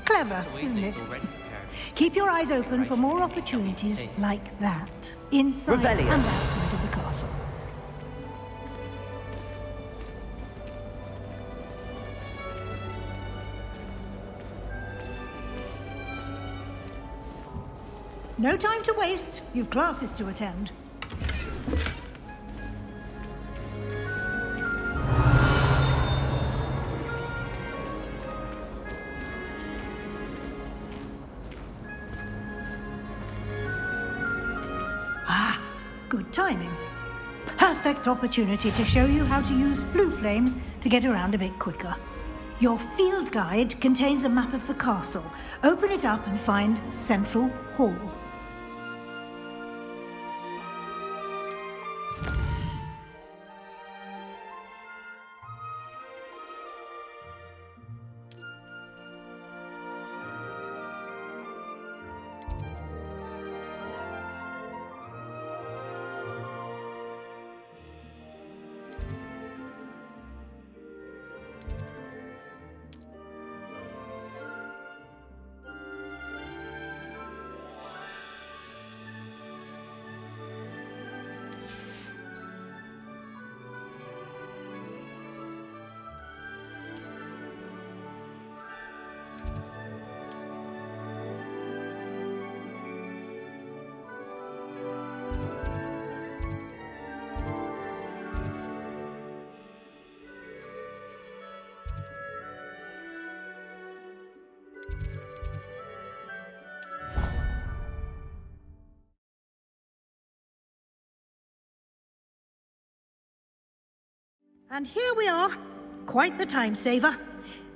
K: Clever, isn't it? Keep your eyes open for more opportunities like that, inside
A: Revelio.
K: and outside of the castle. No time to waste. You've classes to attend. Good timing. Perfect opportunity to show you how to use flue flames to get around a bit quicker. Your field guide contains a map of the castle. Open it up and find Central Hall. And here we are. Quite the time saver.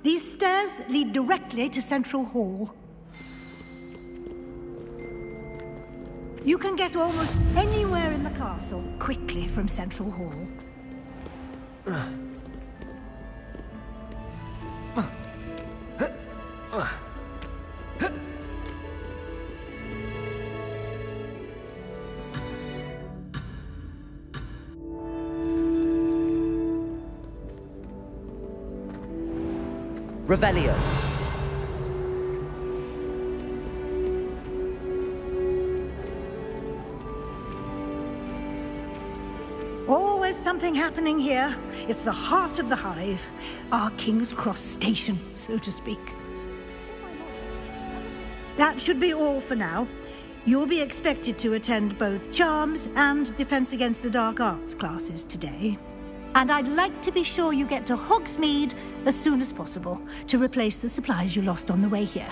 K: These stairs lead directly to Central Hall. You can get almost anywhere in the castle quickly from Central Hall.
A: Revelio.
K: Always something happening here. It's the heart of the hive. Our King's Cross station, so to speak. That should be all for now. You'll be expected to attend both Charms and Defense Against the Dark Arts classes today. And I'd like to be sure you get to Hogsmeade as soon as possible to replace the supplies you lost on the way here.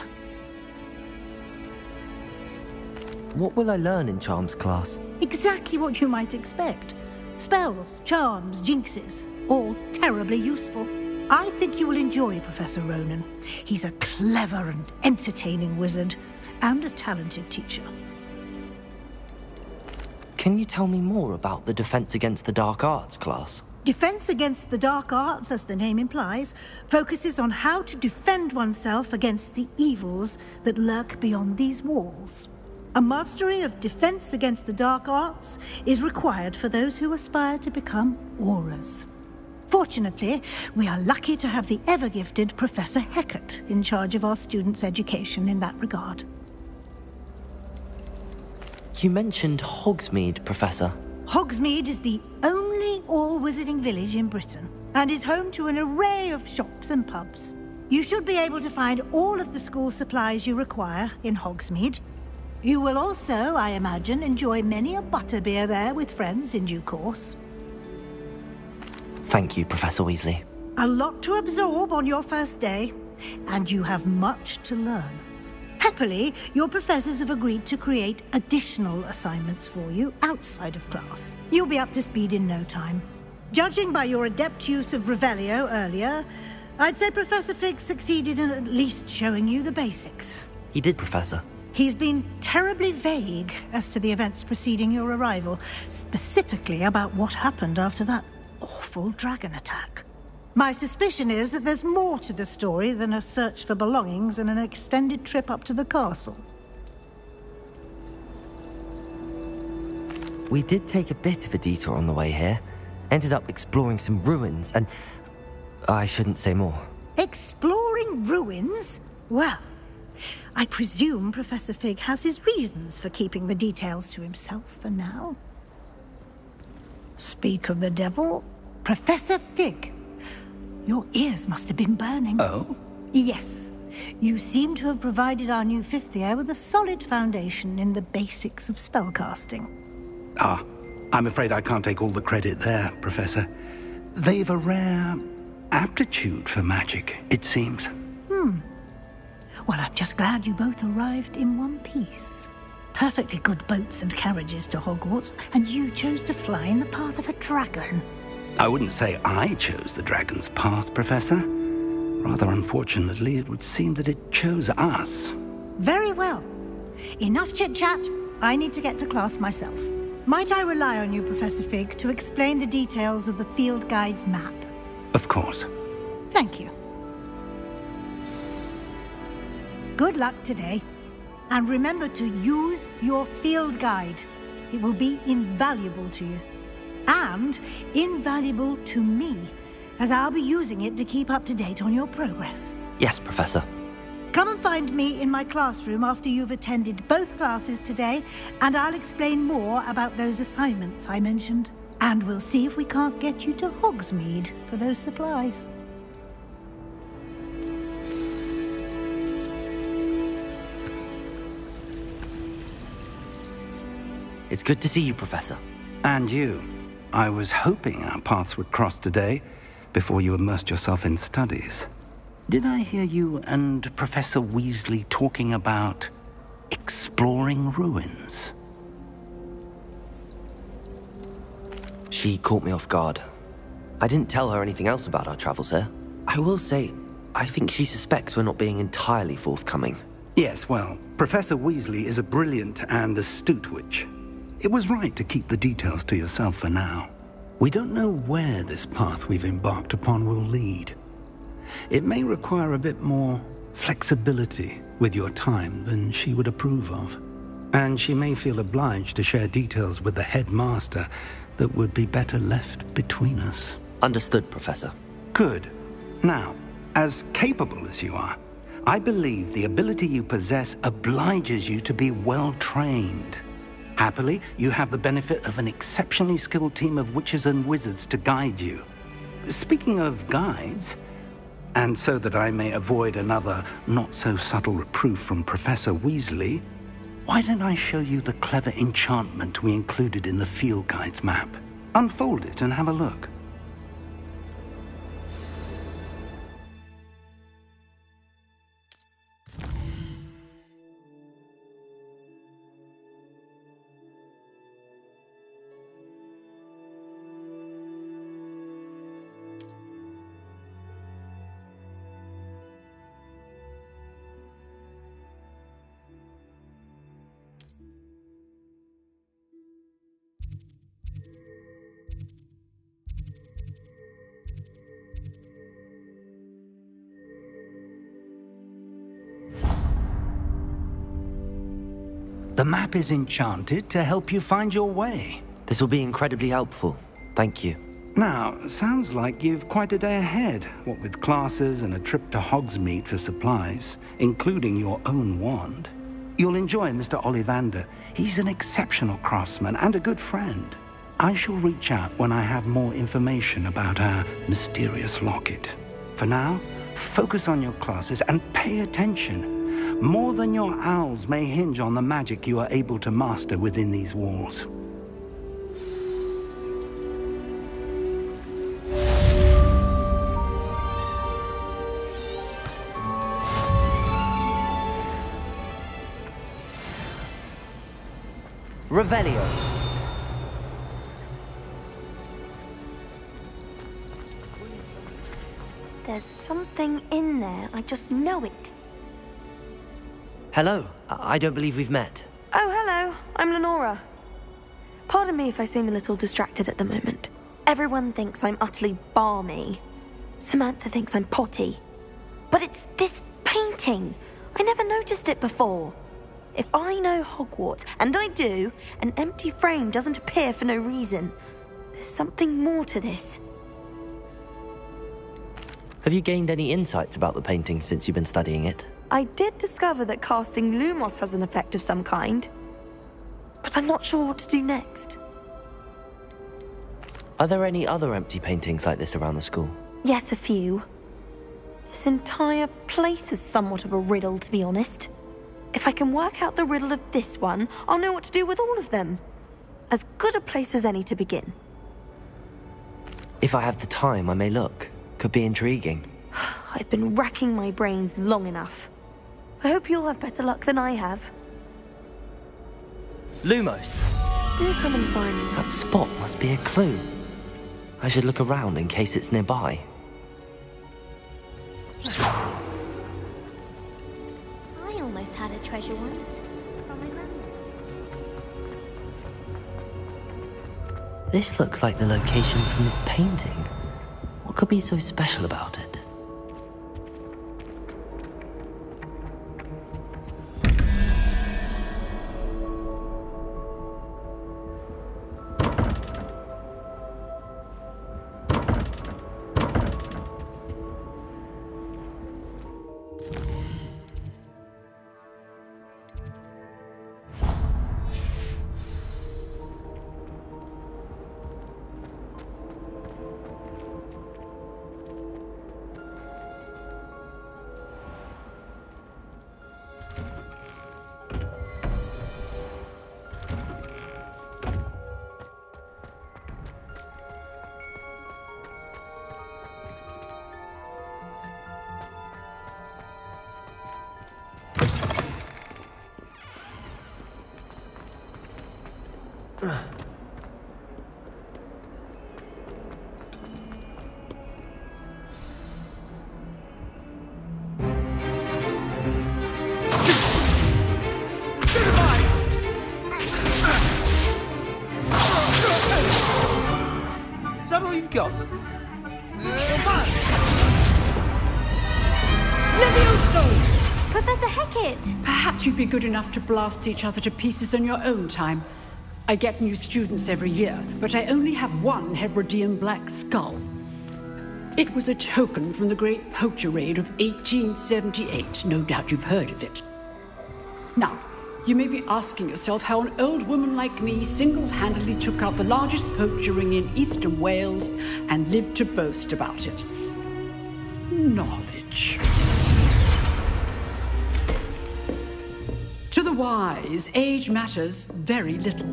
A: What will I learn in Charms class?
K: Exactly what you might expect. Spells, charms, jinxes, all terribly useful. I think you will enjoy Professor Ronan. He's a clever and entertaining wizard, and a talented teacher.
A: Can you tell me more about the Defense Against the Dark Arts class?
K: Defense Against the Dark Arts, as the name implies, focuses on how to defend oneself against the evils that lurk beyond these walls. A mastery of Defense Against the Dark Arts is required for those who aspire to become Aurors. Fortunately, we are lucky to have the ever-gifted Professor Hecat in charge of our students' education in that regard.
A: You mentioned Hogsmeade, Professor.
K: Hogsmeade is the only all-wizarding village in Britain and is home to an array of shops and pubs. You should be able to find all of the school supplies you require in Hogsmeade. You will also, I imagine, enjoy many a butterbeer there with friends in due course.
A: Thank you, Professor Weasley.
K: A lot to absorb on your first day, and you have much to learn. Happily, your professors have agreed to create additional assignments for you outside of class. You'll be up to speed in no time. Judging by your adept use of Revelio earlier, I'd say Professor Fig succeeded in at least showing you the basics.
A: He did, Professor.
K: He's been terribly vague as to the events preceding your arrival, specifically about what happened after that awful dragon attack. My suspicion is that there's more to the story than a search for belongings and an extended trip up to the castle.
A: We did take a bit of a detour on the way here. Ended up exploring some ruins and... I shouldn't say more.
K: Exploring ruins? Well, I presume Professor Fig has his reasons for keeping the details to himself for now. Speak of the devil, Professor Fig. Your ears must have been burning.
C: Oh?
K: Yes. You seem to have provided our new fifth year with a solid foundation in the basics of spellcasting.
F: Ah, I'm afraid I can't take all the credit there, Professor. They've a rare aptitude for magic, it seems.
K: Well, I'm just glad you both arrived in one piece. Perfectly good boats and carriages to Hogwarts, and you chose to fly in the path of a dragon.
F: I wouldn't say I chose the dragon's path, Professor. Rather unfortunately, it would seem that it chose us.
K: Very well. Enough chit-chat. I need to get to class myself. Might I rely on you, Professor Fig, to explain the details of the field guide's map?
F: Of course.
K: Thank you. Good luck today. And remember to use your field guide. It will be invaluable to you. And invaluable to me, as I'll be using it to keep up to date on your progress.
A: Yes, Professor.
K: Come and find me in my classroom after you've attended both classes today, and I'll explain more about those assignments I mentioned. And we'll see if we can't get you to Hogsmeade for those supplies.
A: It's good to see you, Professor.
F: And you. I was hoping our paths would cross today, before you immersed yourself in studies. Did I hear you and Professor Weasley talking about exploring ruins?
A: She caught me off guard. I didn't tell her anything else about our travels here. I will say, I think she suspects we're not being entirely forthcoming.
F: Yes, well, Professor Weasley is a brilliant and astute witch. It was right to keep the details to yourself for now. We don't know where this path we've embarked upon will lead. It may require a bit more flexibility with your time than she would approve of. And she may feel obliged to share details with the headmaster that would be better left between us.
A: Understood, Professor.
F: Good. Now, as capable as you are, I believe the ability you possess obliges you to be well-trained. Happily, you have the benefit of an exceptionally skilled team of witches and wizards to guide you. Speaking of guides, and so that I may avoid another not-so-subtle reproof from Professor Weasley, why don't I show you the clever enchantment we included in the field guide's map? Unfold it and have a look. The map is enchanted to help you find your way.
A: This will be incredibly helpful. Thank you.
F: Now, sounds like you've quite a day ahead, what with classes and a trip to Hogsmeade for supplies, including your own wand. You'll enjoy Mr. Ollivander. He's an exceptional craftsman and a good friend. I shall reach out when I have more information about our mysterious locket. For now, focus on your classes and pay attention. More than your owls may hinge on the magic you are able to master within these walls.
A: Revelio.
R: There's something in there. I just know it.
A: Hello. I don't believe we've met.
R: Oh, hello. I'm Lenora. Pardon me if I seem a little distracted at the moment. Everyone thinks I'm utterly balmy. Samantha thinks I'm potty. But it's this painting. I never noticed it before. If I know Hogwarts, and I do, an empty frame doesn't appear for no reason. There's something more to this.
A: Have you gained any insights about the painting since you've been studying it?
R: I did discover that casting Lumos has an effect of some kind, but I'm not sure what to do next.
A: Are there any other empty paintings like this around the school?
R: Yes, a few. This entire place is somewhat of a riddle, to be honest. If I can work out the riddle of this one, I'll know what to do with all of them. As good a place as any to begin.
A: If I have the time, I may look. Could be intriguing.
R: I've been racking my brains long enough. I hope you'll have better luck than I have.
A: Lumos!
R: Do come and find me.
A: That spot must be a clue. I should look around in case it's nearby.
O: I almost had a treasure once.
A: This looks like the location from the painting. What could be so special about it?
N: got?
S: Levioso!
O: Professor Hecat!
S: Perhaps you'd be good enough to blast each other to pieces on your own time. I get new students every year, but I only have one Hebridean black skull. It was a token from the Great Poacher Raid of 1878. No doubt you've heard of it. Now, you may be asking yourself how an old woman like me single-handedly took out the largest poacher ring in eastern Wales and lived to boast about it. Knowledge. To the wise, age matters very little.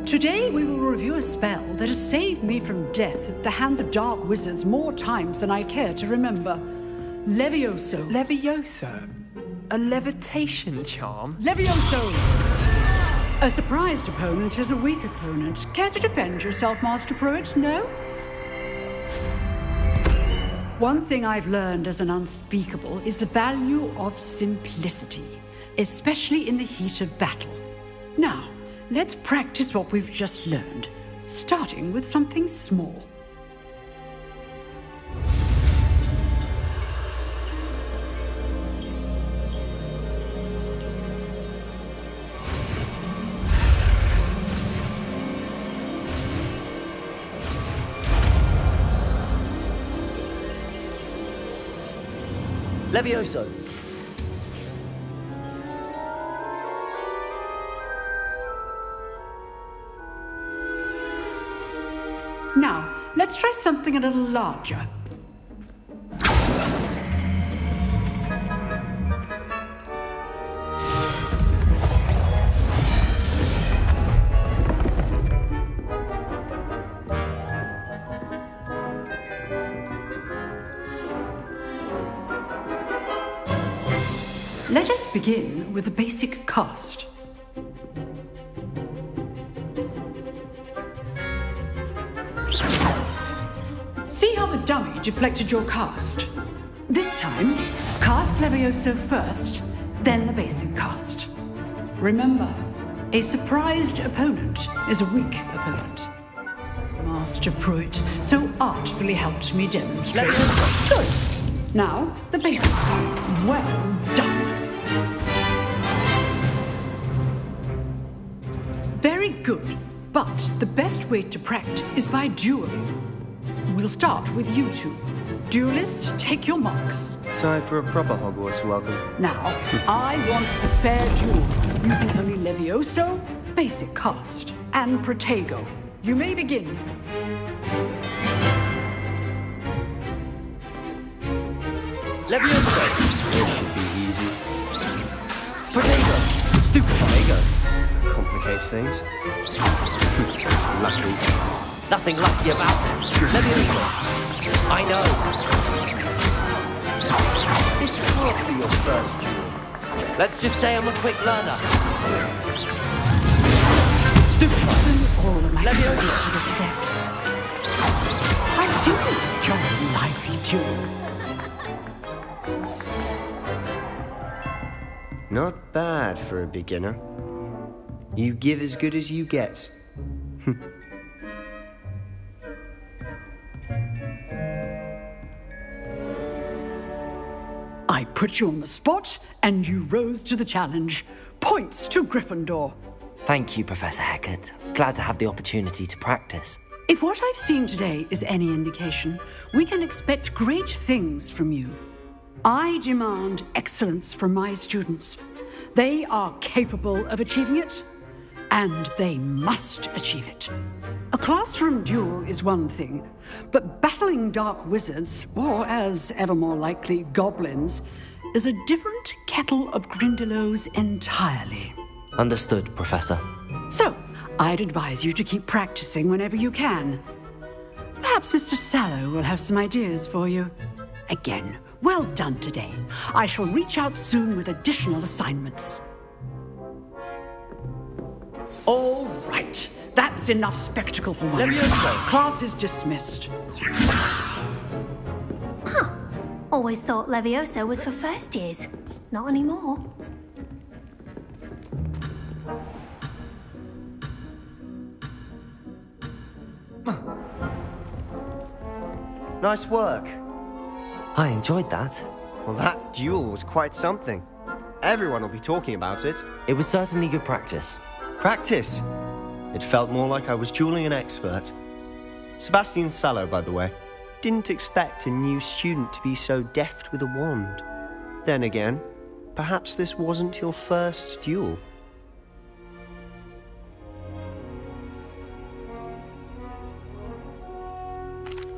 S: Today we will review a spell that has saved me from death at the hands of dark wizards more times than I care to remember. Levioso.
N: Levioso? A levitation charm?
S: Levioso! A surprised opponent is a weak opponent. Care to defend yourself, Master Pruitt? No? One thing I've learned as an unspeakable is the value of simplicity, especially in the heat of battle. Now, let's practice what we've just learned, starting with something small.
A: Levioso!
S: Now, let's try something a little larger. Let us begin with the basic cast. See how the dummy deflected your cast? This time, cast Levioso first, then the basic cast. Remember, a surprised opponent is a weak opponent. Master Pruitt so artfully helped me demonstrate. Good. Now, the basic. Well done. Very good, but the best way to practice is by dueling. We'll start with you two. Duelists, take your marks.
N: Time for a proper Hogwarts welcome.
S: Now, I want a fair duel, using only Levioso, basic cast, and Protego. You may begin.
N: Levioso! This should be easy. Protego! Stupid Protego! Complicates things. Lucky.
A: Nothing lucky about it. Levioso! I know.
N: This can't be your first duel.
A: Let's just say I'm a quick learner.
S: Stupid! All of my Levioso for this effect. I do enjoy a lively duel.
N: Not bad for a beginner. You give as good as you get.
S: I put you on the spot, and you rose to the challenge. Points to Gryffindor.
A: Thank you, Professor Hecat. Glad to have the opportunity to practice.
S: If what I've seen today is any indication, we can expect great things from you. I demand excellence from my students. They are capable of achieving it, and they must achieve it. A classroom duel is one thing, but battling dark wizards, or as ever more likely, goblins, is a different kettle of Grindylows entirely.
A: Understood, Professor.
S: So, I'd advise you to keep practicing whenever you can. Perhaps Mr. Sallow will have some ideas for you. Again, well done today. I shall reach out soon with additional assignments. All right. That's enough spectacle for one. Class is dismissed.
O: Huh. Always thought Levioso was for first years. Not anymore.
N: Nice work.
A: I enjoyed that.
N: Well, that duel was quite something. Everyone will be talking about it.
A: It was certainly good practice.
N: Practice? It felt more like I was dueling an expert. Sebastian Sallow, by the way. Didn't expect a new student to be so deft with a wand. Then again, perhaps this wasn't your first duel.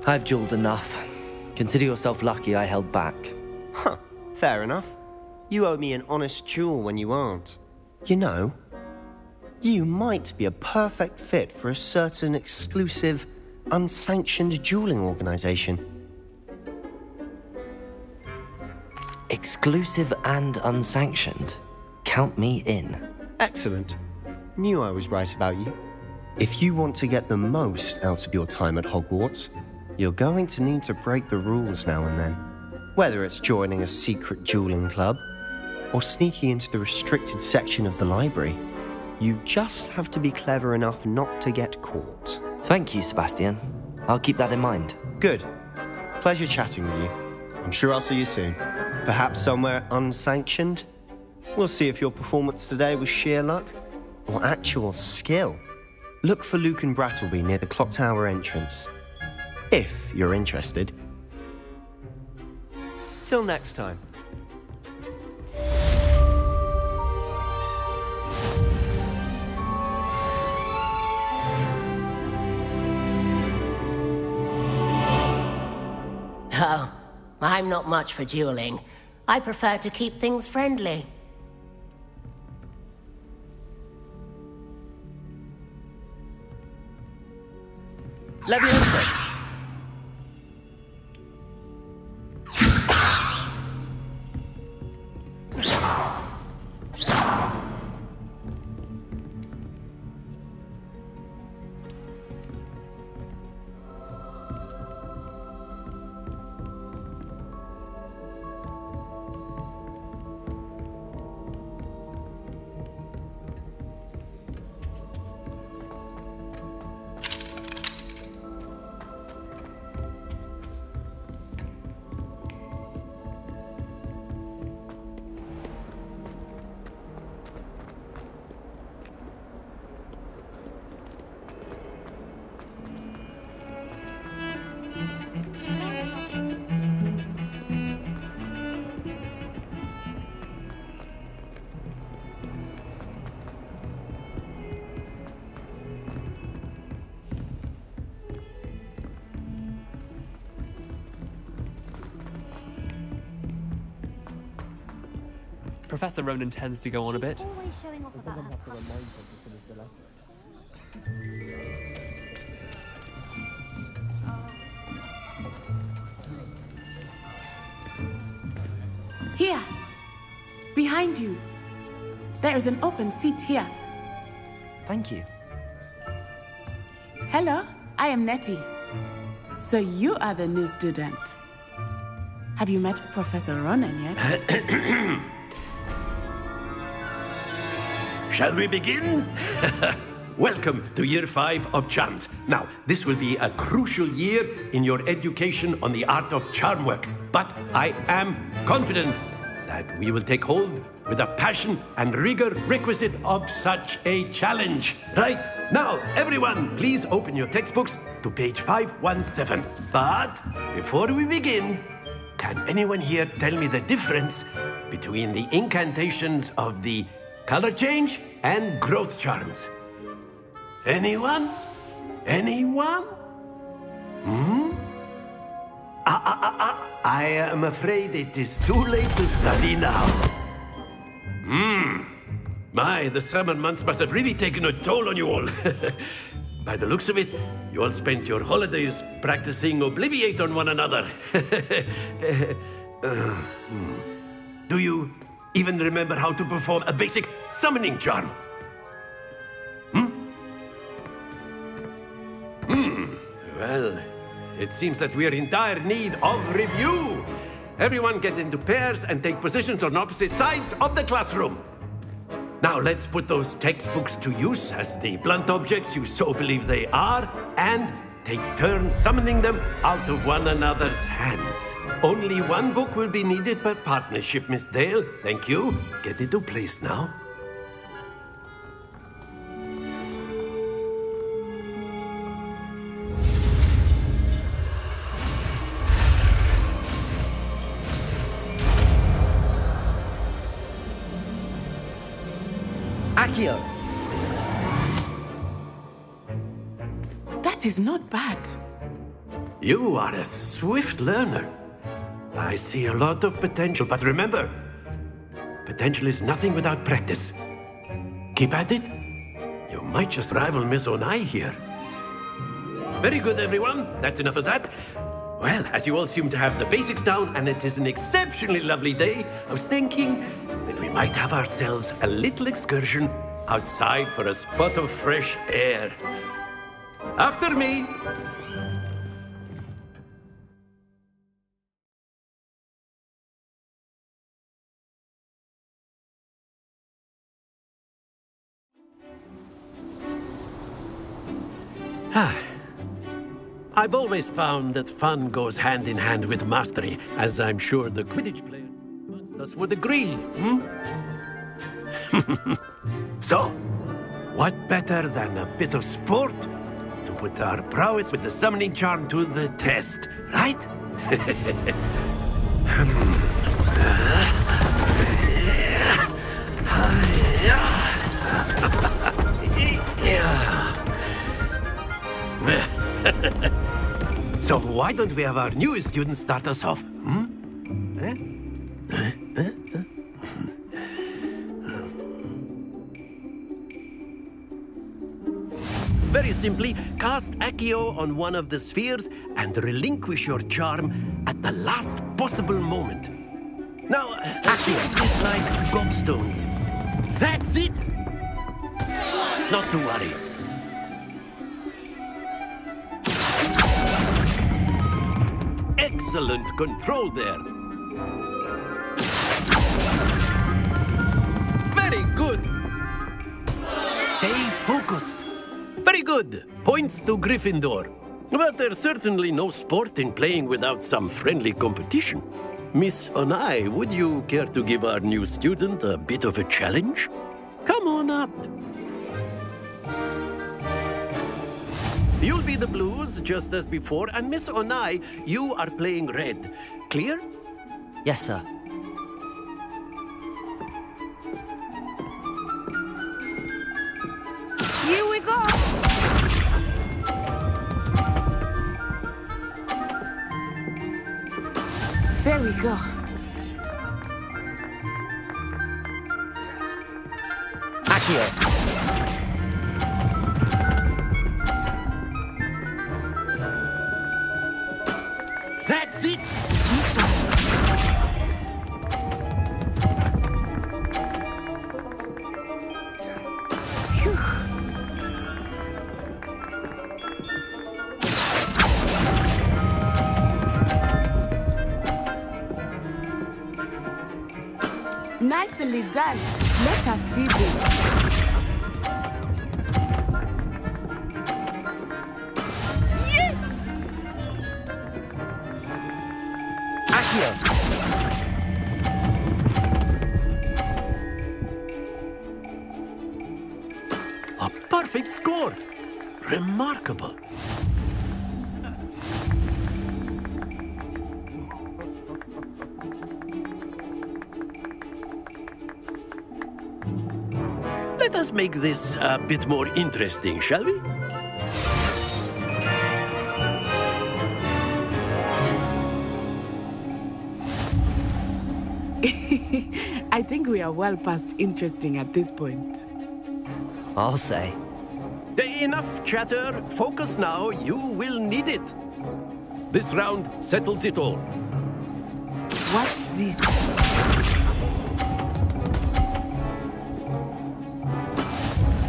A: I've dueled enough. Consider yourself lucky I held back.
N: Huh, fair enough. You owe me an honest duel when you aren't. You know, you might be a perfect fit for a certain exclusive, unsanctioned dueling organization.
A: Exclusive and unsanctioned? Count me in.
N: Excellent. Knew I was right about you. If you want to get the most out of your time at Hogwarts, you're going to need to break the rules now and then. Whether it's joining a secret dueling club, or sneaking into the restricted section of the library, you just have to be clever enough not to get caught.
A: Thank you, Sebastian. I'll keep that in mind.
N: Good. Pleasure chatting with you. I'm sure I'll see you soon. Perhaps somewhere unsanctioned? We'll see if your performance today was sheer luck or actual skill. Look for Luke and Brattleby near the clock tower entrance. If you're interested. Till next time.
T: Oh, I'm not much for dueling. I prefer to keep things friendly.
N: Leviosa!
U: Professor Ronan tends to go on a bit.
P: Here. Behind you. There is an open seat here.
A: Thank you.
P: Hello, I am Nettie. So you are the new student. Have you met Professor Ronan yet?
H: Shall we begin? Welcome to Year 5 of Charms. Now, this will be a crucial year in your education on the art of charm work. But I am confident that we will take hold with the passion and rigor requisite of such a challenge. Right, now, everyone, please open your textbooks to page 517. But before we begin, can anyone here tell me the difference between the incantations of the color change and growth charms? Anyone? Anyone? I am afraid it is too late to study now. My, the summer months must have really taken a toll on you all. By the looks of it, you all spent your holidays practicing Obliviate on one another. Do you even remember how to perform a basic summoning charm? Well, it seems that we are in dire need of review. Everyone get into pairs and take positions on opposite sides of the classroom. Now let's put those textbooks to use as the blunt objects you so believe they are, and take turns summoning them out of one another's hands. Only one book will be needed per partnership, Miss Dale. Thank you. Get into place now.
L: Accio!
P: That is not bad.
H: You are a swift learner. I see a lot of potential, but remember, potential is nothing without practice. Keep at it. You might just rival Miss Onai here. Very good, everyone. That's enough of that. Well, as you all seem to have the basics down, and it is an exceptionally lovely day, I was thinking that we might have ourselves a little excursion outside for a spot of fresh air. After me! I've always found that fun goes hand in hand with mastery, as I'm sure the Quidditch player amongst us would agree, So, what better than a bit of sport to put our prowess with the summoning charm to the test, right? So why don't we have our newest student start us off? Very simply, cast Accio on one of the spheres and relinquish your charm at the last possible moment. Now, Accio is like gobstones. That's it! Not to worry. Excellent control there. Very good. Stay focused. Very good. Points to Gryffindor. But there's certainly no sport in playing without some friendly competition. Miss Onai, would you care to give our new student a bit of a challenge? Come on up. You'll be the blues, just as before, and Miss Onai, you are playing red. Clear?
A: Yes, sir.
P: Here we go! There we go.
A: Accio.
H: That's it!
P: Nicely done. Let us see this. Yes!
A: Accio.
H: A perfect score. Remarkable. Let us make this a bit more interesting, shall we?
P: I think we are well past interesting at this point.
A: I'll say.
H: Enough chatter. Focus now. You will need it. This round settles it all.
P: Watch this.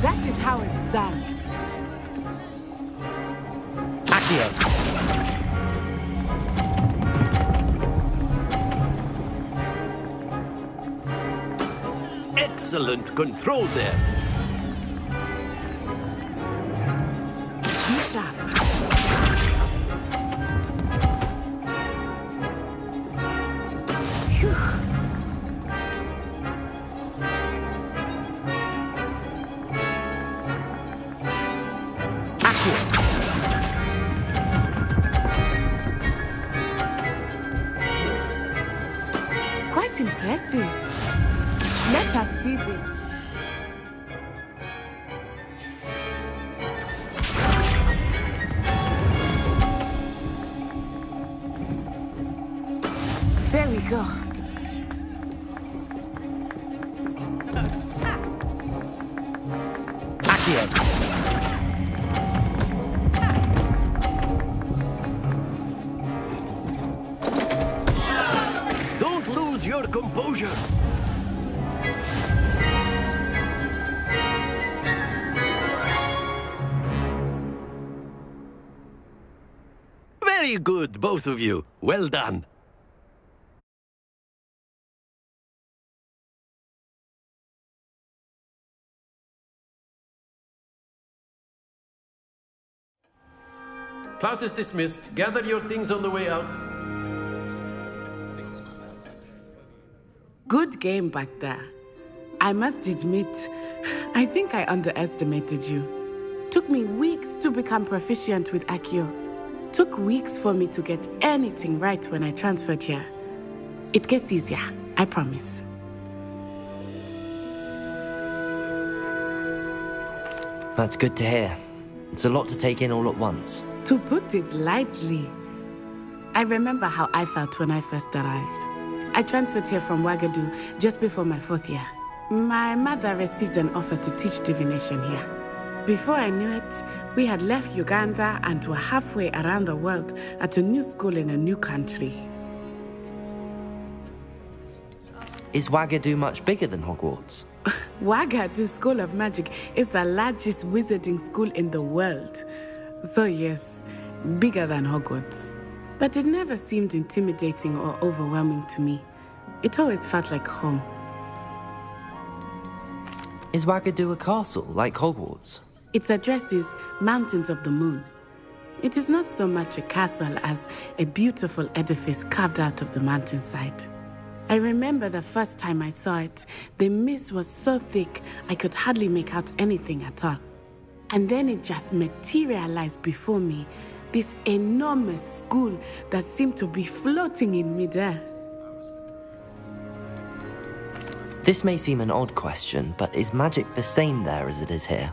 P: That is how it's done.
A: Accio.
H: Excellent control there.
P: Be sharp. go.
H: Don't lose your composure. Very good, both of you. Well done.
D: Class is dismissed. Gather your things on the way out.
P: Good game back there. I must admit, I think I underestimated you. Took me weeks to become proficient with Accio. Took weeks for me to get anything right when I transferred here. It gets easier, I promise.
A: That's good to hear. It's a lot to take in all at once.
P: To put it lightly, I remember how I felt when I first arrived. I transferred here from Ouagadougou just before my 4th year. My mother received an offer to teach divination here. Before I knew it, we had left Uganda and were halfway around the world at a new school in a new country.
A: Is Ouagadougou much bigger than Hogwarts?
P: Ouagadougou School of Magic is the largest wizarding school in the world. So yes, bigger than Hogwarts. But it never seemed intimidating or overwhelming to me. It always felt like home.
A: Is Ouagadougou a castle, like Hogwarts?
P: Its address is Mountains of the Moon. It is not so much a castle as a beautiful edifice carved out of the mountainside. I remember the first time I saw it, the mist was so thick I could hardly make out anything at all. And then it just materialized before me, this enormous school that seemed to be floating in midair.
A: This may seem an odd question, but is magic the same there as it is here?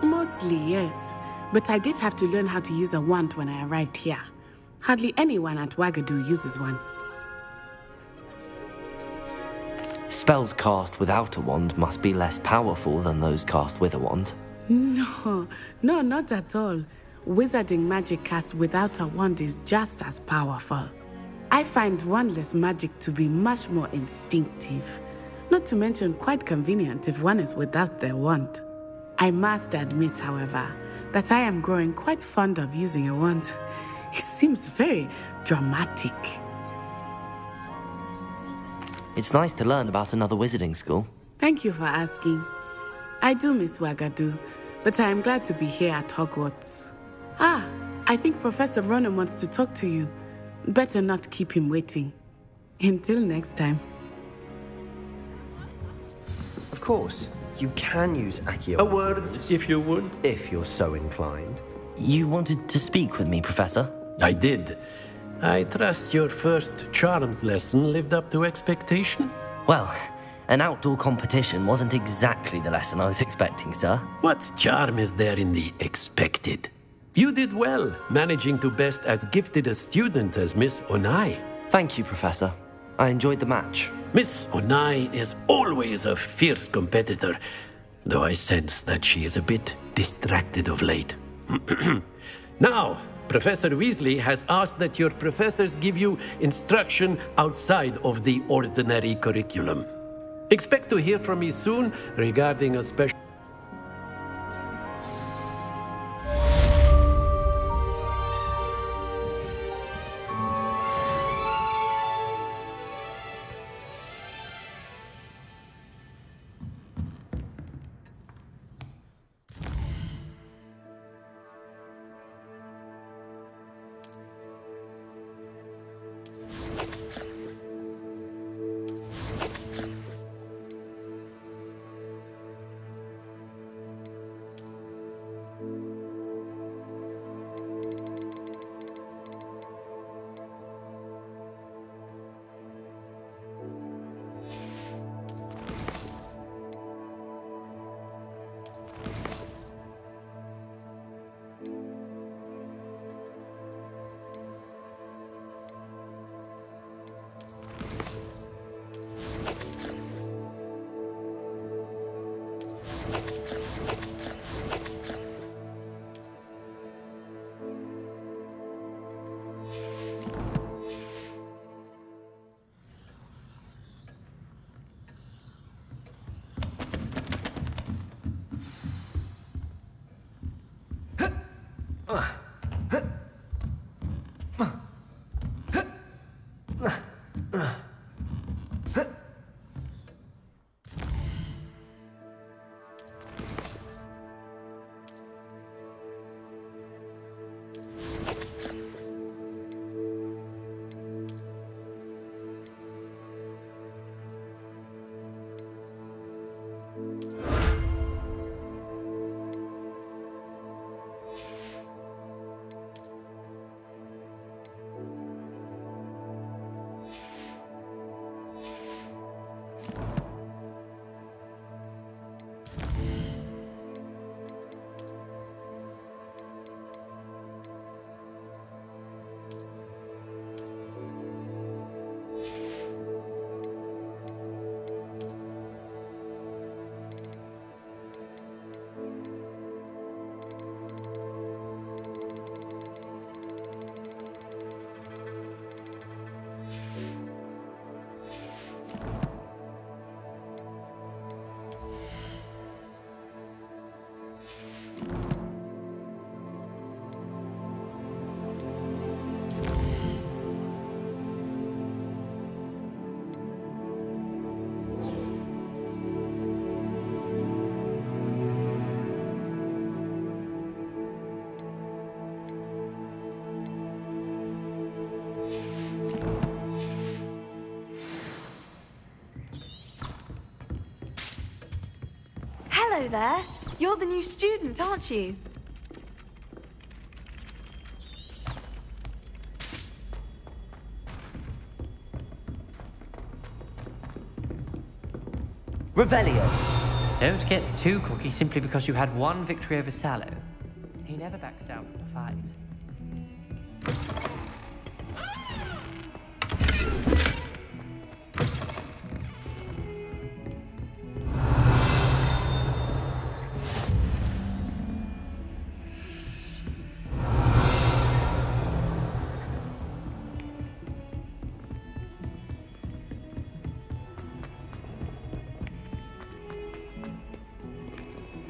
P: Mostly, yes. But I did have to learn how to use a wand when I arrived here. Hardly anyone at Ouagadougou uses one.
A: Spells cast without a wand must be less powerful than those cast with a wand.
P: No, not at all. Wizarding magic cast without a wand is just as powerful. I find wandless magic to be much more instinctive. Not to mention quite convenient if one is without their wand. I must admit, however, that I am growing quite fond of using a wand. It seems very dramatic.
A: It's nice to learn about another wizarding school.
P: Thank you for asking. I do miss Ouagadougou, but I am glad to be here at Hogwarts. I think Professor Ronan wants to talk to you. Better not keep him waiting. Until next time.
N: Of course, you can use Accio.
D: A word, if you would.
N: If you're so inclined.
A: You wanted to speak with me, Professor?
D: I did. I trust your first charms lesson lived up to expectation?
A: Well, an outdoor competition wasn't exactly the lesson I was expecting, sir.
D: What charm is there in the expected? You did well, managing to best as gifted a student as Miss Onai.
A: Thank you, Professor. I enjoyed the match.
D: Miss Onai is always a fierce competitor, though I sense that she is a bit distracted of late. Now, Professor Weasley has asked that your professors give you instruction outside of the ordinary curriculum. Expect to hear from me soon regarding a special...
R: Hello there. You're the new student, aren't you?
A: Revelio.
Q: Don't get too cocky simply because you had one victory over Sallow. He never backs down from a fight.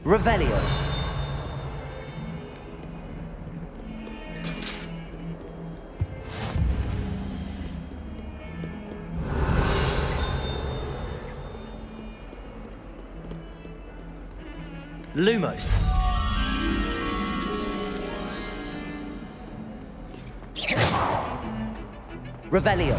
A: Revelio. Lumos. Revelio.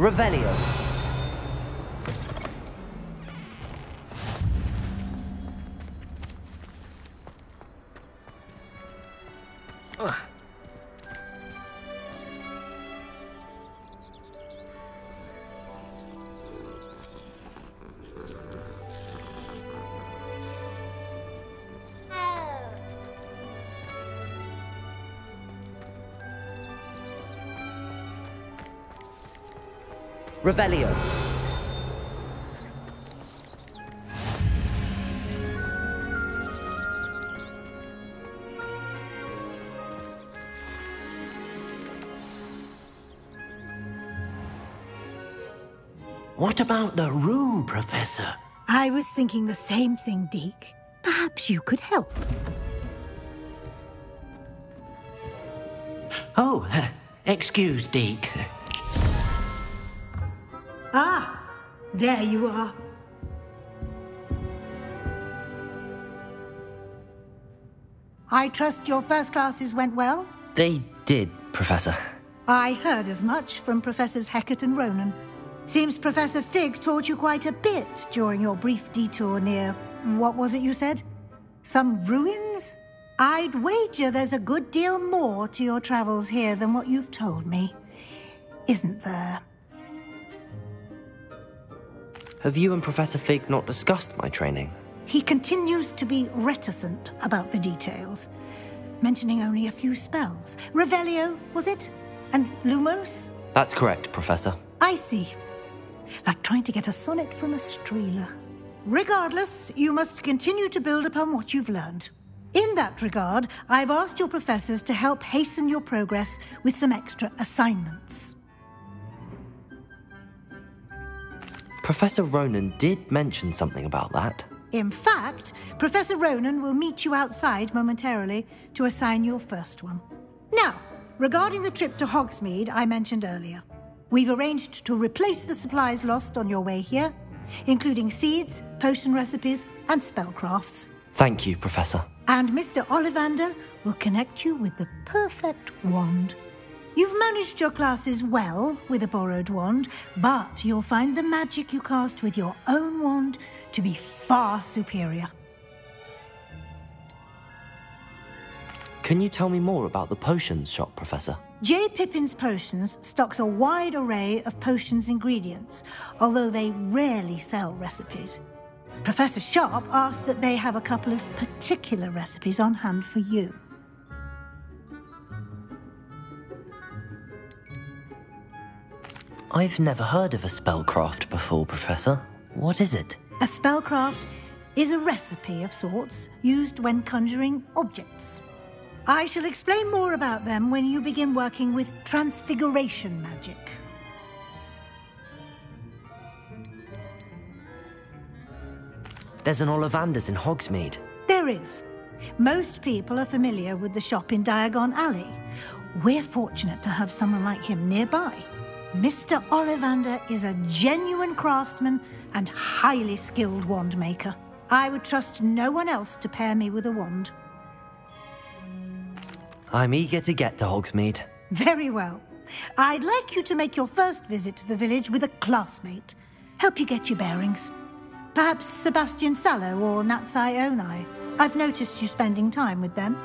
A: Revelio. Revelio.
D: What about the room, Professor?
K: I was thinking the same thing, Deke. Perhaps you could help.
D: Oh, excuse, Deke.
K: Ah, there you are. I trust your first classes went well?
A: They did, Professor.
K: I heard as much from Professors Hecat and Ronan. Seems Professor Fig taught you quite a bit during your brief detour near What was it you said? Some ruins? I'd wager there's a good deal more to your travels here than what you've told me. Isn't there?
A: Have you and Professor Fig not discussed my training?
K: He continues to be reticent about the details, mentioning only a few spells. Revelio, was it? And Lumos?
A: That's correct, Professor.
K: I see. Like trying to get a sonnet from a streeler. Regardless, you must continue to build upon what you've learned. In that regard, I've asked your professors to help hasten your progress with some extra assignments.
A: Professor Ronan did mention something about that.
K: In fact, Professor Ronan will meet you outside momentarily to assign your first one. Now, regarding the trip to Hogsmeade I mentioned earlier, we've arranged to replace the supplies lost on your way here, including seeds, potion recipes, and spellcrafts.
A: Thank you, Professor.
K: And Mr. Ollivander will connect you with the perfect wand. You've managed your classes well with a borrowed wand, but you'll find the magic you cast with your own wand to be far superior.
A: Can you tell me more about the potions shop, Professor?
K: J. Pippin's Potions stocks a wide array of potions ingredients, although they rarely sell recipes. Professor Sharp asked that they have a couple of particular recipes on hand for you.
A: I've never heard of a spellcraft before, Professor. What is it?
K: A spellcraft is a recipe of sorts used when conjuring objects. I shall explain more about them when you begin working with transfiguration magic.
A: There's an Ollivander's in Hogsmeade.
K: There is. Most people are familiar with the shop in Diagon Alley. We're fortunate to have someone like him nearby. Mr. Ollivander is a genuine craftsman and highly skilled wand maker. I would trust no one else to pair me with a wand.
A: I'm eager to get to Hogsmeade.
K: Very well. I'd like you to make your first visit to the village with a classmate. Help you get your bearings. Perhaps Sebastian Sallow or Natsai Onai. I've noticed you spending time with them.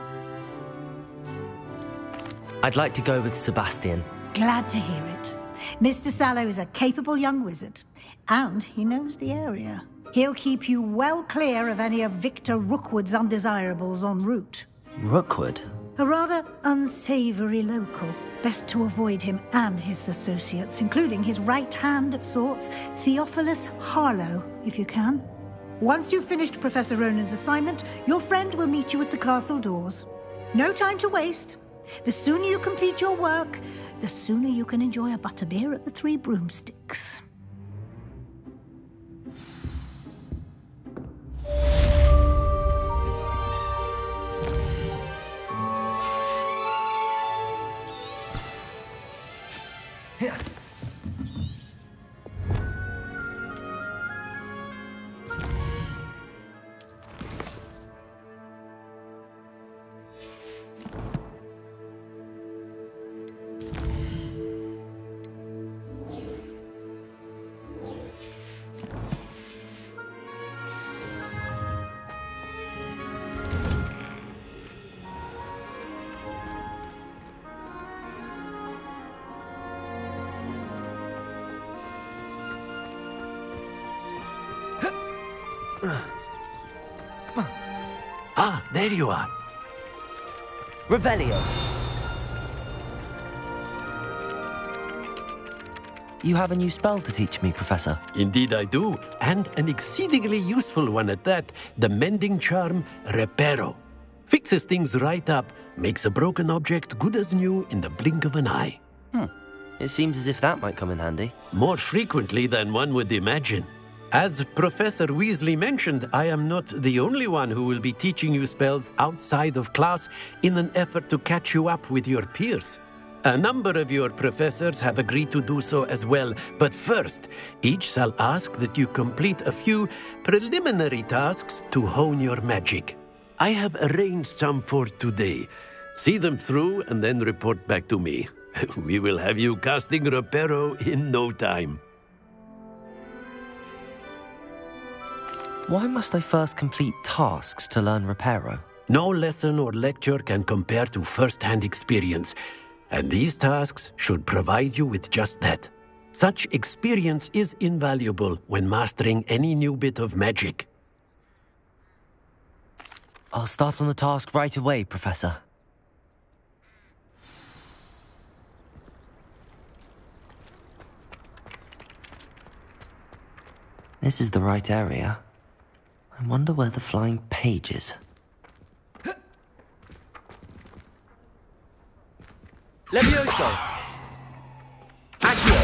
A: I'd like to go with Sebastian.
K: Glad to hear it. Mr. Sallow is a capable young wizard, and he knows the area. He'll keep you well clear of any of Victor Rookwood's undesirables en route.
A: Rookwood?
K: A rather unsavory local. Best to avoid him and his associates, including his right hand of sorts, Theophilus Harlow, if you can. Once you've finished Professor Ronan's assignment, your friend will meet you at the castle doors. No time to waste. The sooner you complete your work, the sooner you can enjoy a butterbeer at the Three Broomsticks.
H: Ah, there you are.
A: Revelio. You have a new spell to teach me, Professor.
H: Indeed I do, and an exceedingly useful one at that. The mending charm, Reparo. Fixes things right up, makes a broken object good as new in the blink of an eye.
A: It seems as if that might come in handy.
H: More frequently than one would imagine. As Professor Weasley mentioned, I am not the only one who will be teaching you spells outside of class in an effort to catch you up with your peers. A number of your professors have agreed to do so as well, but first, each shall ask that you complete a few preliminary tasks to hone your magic. I have arranged some for today. See them through and then report back to me. We will have you casting Reparo in no time.
A: Why must I first complete tasks to learn Reparo?
D: No lesson or lecture can compare to first-hand experience, and these tasks should provide you with just that. Such experience is invaluable when mastering any new bit of magic.
A: I'll start on the task right away, Professor. This is the right area. I wonder where the flying page is.
H: Levioso!
A: Accio!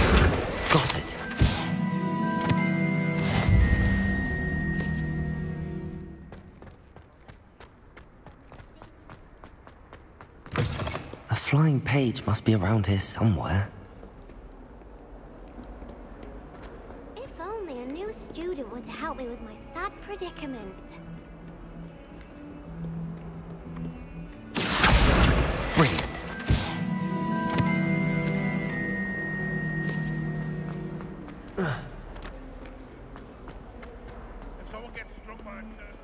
A: Got it. A flying page must be around here somewhere.
G: If only a new student were to help me with my sad predicament.
A: Brilliant.
V: If someone gets struck by a curse,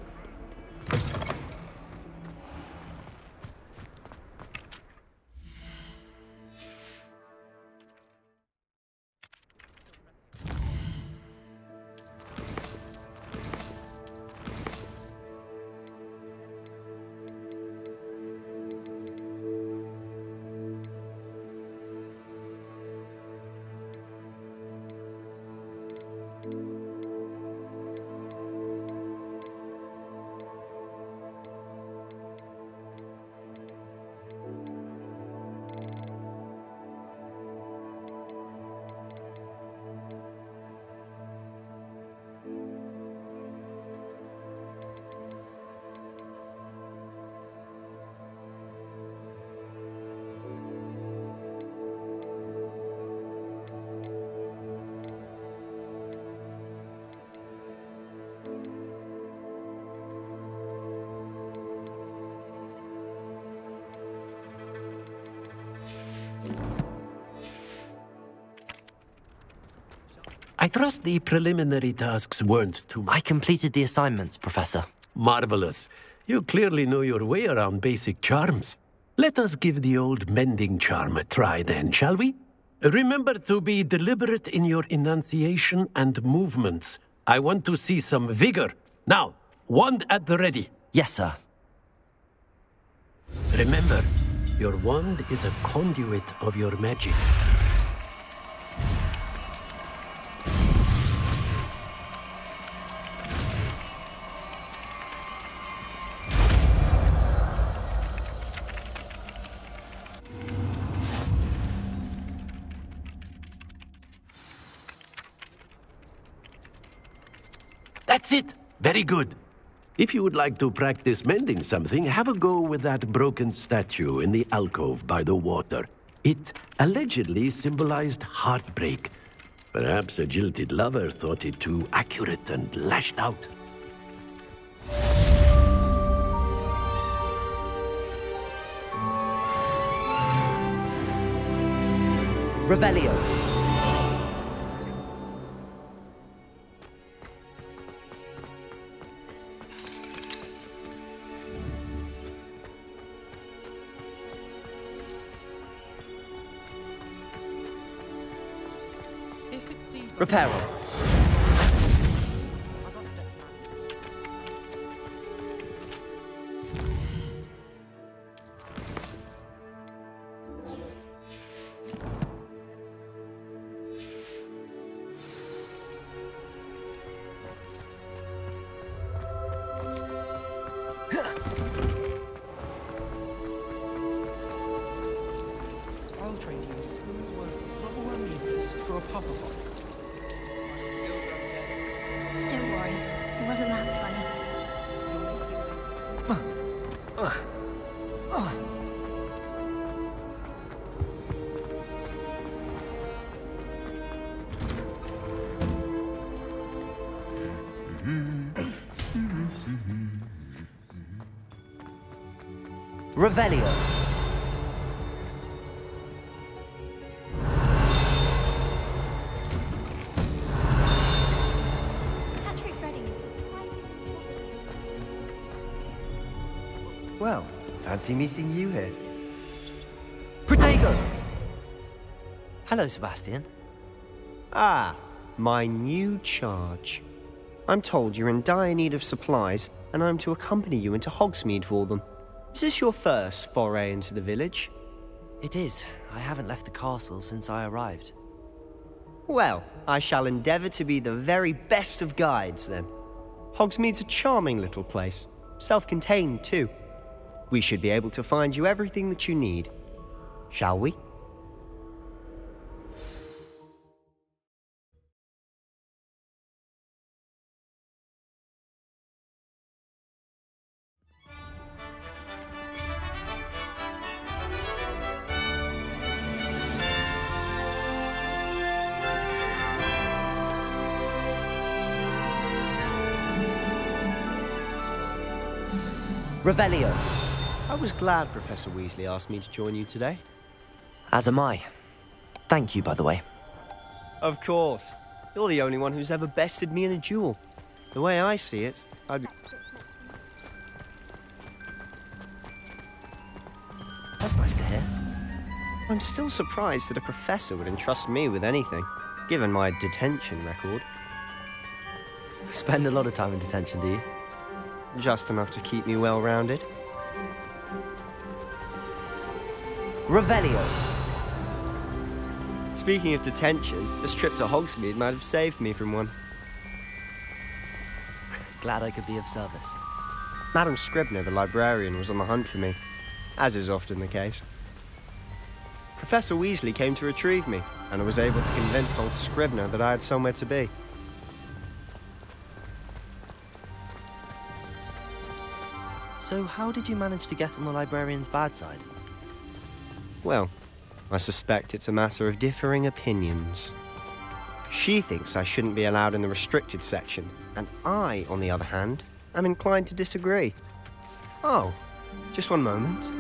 D: I trust the preliminary tasks weren't too much.
A: I completed the assignments, Professor.
D: Marvelous. You clearly know your way around basic charms. Let us give the old mending charm a try then, shall we? Remember to be deliberate in your enunciation and movements. I want to see some vigor. Now, wand at the ready.
A: Yes, sir.
D: Remember, your wand is a conduit of your magic. That's it! Very good. If you would like to practice mending something, have a go with that broken statue in the alcove by the water. It allegedly symbolized heartbreak. Perhaps a jilted lover thought it too accurate and lashed out.
A: Revelio. Reparo.
F: I'll trade you who's worth rubber meters for a popper pot.
O: Don't worry, it wasn't that funny.
A: Revelio.
G: Patrick Redding is surprisingly
N: Well, fancy meeting you here.
A: Protego! Hello, Sebastian.
N: Ah, my new charge. I'm told you're in dire need of supplies, and I'm to accompany you into Hogsmeade for them. Is this your first foray into the village?
A: It is. I haven't left the castle since I arrived.
N: Well, I shall endeavour to be the very best of guides, then. Hogsmeade's a charming little place. Self-contained, too. We should be able to find you everything that you need. Shall we?
A: Revelio.
N: I was glad Professor Weasley asked me to join you today.
A: As am I. Thank you, by the way.
N: Of course. You're the only one who's ever bested me in a duel. The way I see it, I'd be...
A: That's nice to hear.
N: I'm still surprised that a professor would entrust me with anything, given my detention record.
A: Spend a lot of time in detention, do you?
N: Just enough to keep me well-rounded.
A: Revelio.
N: Speaking of detention, this trip to Hogsmeade might have saved me from one.
A: Glad I could be of service.
N: Madam Scribner, the librarian, was on the hunt for me, as is often the case. Professor Weasley came to retrieve me, and I was able to convince old Scribner that I had somewhere to be.
A: So how did you manage to get on the librarian's bad side?
N: Well, I suspect it's a matter of differing opinions. She thinks I shouldn't be allowed in the restricted section, and I, on the other hand, am inclined to disagree. Oh, just one moment.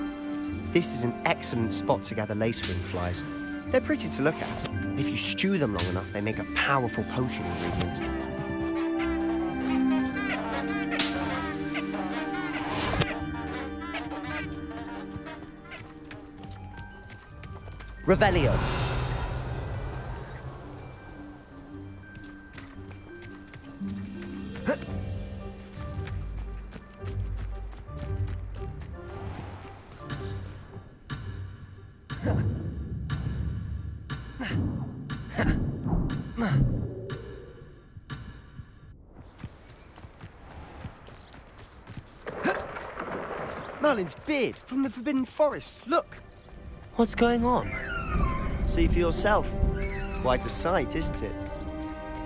N: This is an excellent spot to gather lacewing flies. They're pretty to look at. If you stew them long enough, they make a powerful potion ingredient.
A: Revelio.
N: Merlin's beard from the Forbidden Forest. Look!
A: What's going on?
N: See for yourself. Quite a sight, isn't it?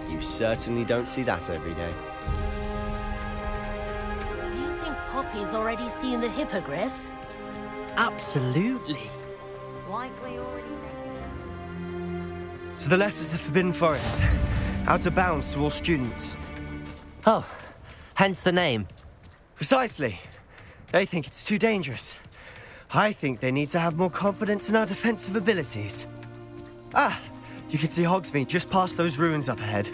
N: You certainly don't see that every day.
T: Do you think Poppy's already seen the hippogriffs?
A: Absolutely.
G: Likely already.
N: To the left is the Forbidden Forest. Out of bounds to all students.
A: Oh, hence the name.
N: Precisely. They think it's too dangerous. I think they need to have more confidence in our defensive abilities. Ah, you can see Hogsmeade just past those ruins up ahead.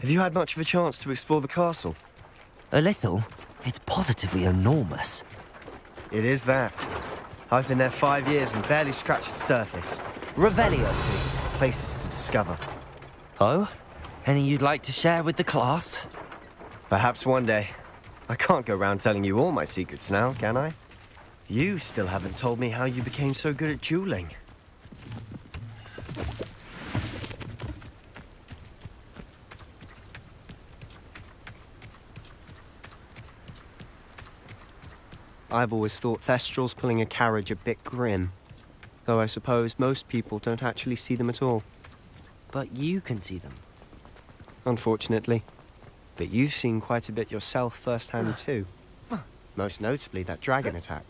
N: Have you had much of a chance to explore the castle?
A: A little. It's positively enormous.
N: It is that. I've been there 5 years and barely scratched the surface.
A: Revelio.
N: See, places to discover.
A: Oh? Any you'd like to share with the class?
N: Perhaps one day. I can't go round telling you all my secrets now, can I? You still haven't told me how you became so good at dueling. I've always thought Thestrals pulling a carriage a bit grim. Though I suppose most people don't actually see them at all.
A: But you can see them.
N: Unfortunately. But you've seen quite a bit yourself firsthand too. Most notably that dragon attack.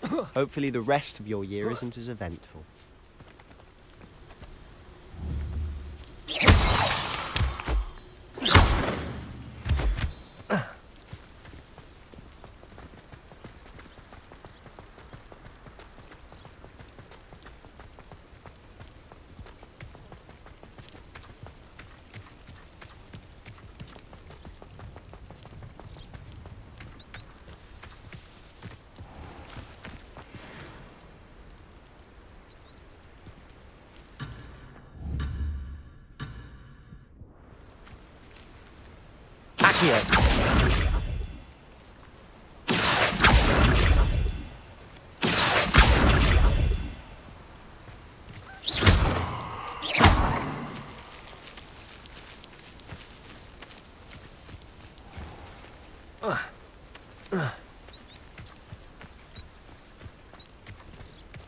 N: Hopefully the rest of your year isn't as eventful.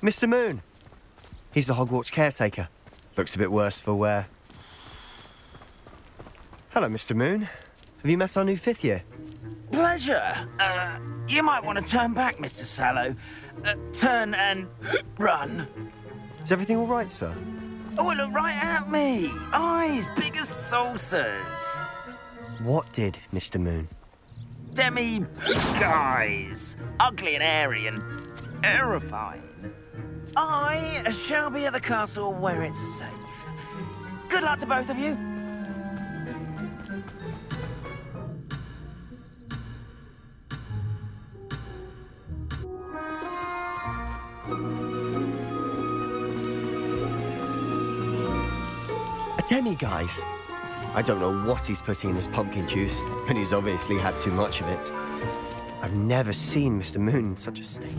N: Mr. Moon! He's the Hogwarts caretaker. Looks a bit worse for wear. Hello, Mr. Moon. Have you met our new 5th year?
C: Pleasure. You might want to turn back, Mr. Sallow. Turn and run.
N: Is everything all right, sir?
C: Oh, look right at me. Eyes big as saucers.
N: What did, Mr. Moon?
C: Guys. Ugly and airy and terrifying. I shall be at the castle where it's safe. Good luck to both of you.
N: A demi-guise? I don't know what he's putting in his pumpkin juice, and he's obviously had too much of it. I've never seen Mr. Moon in such a state.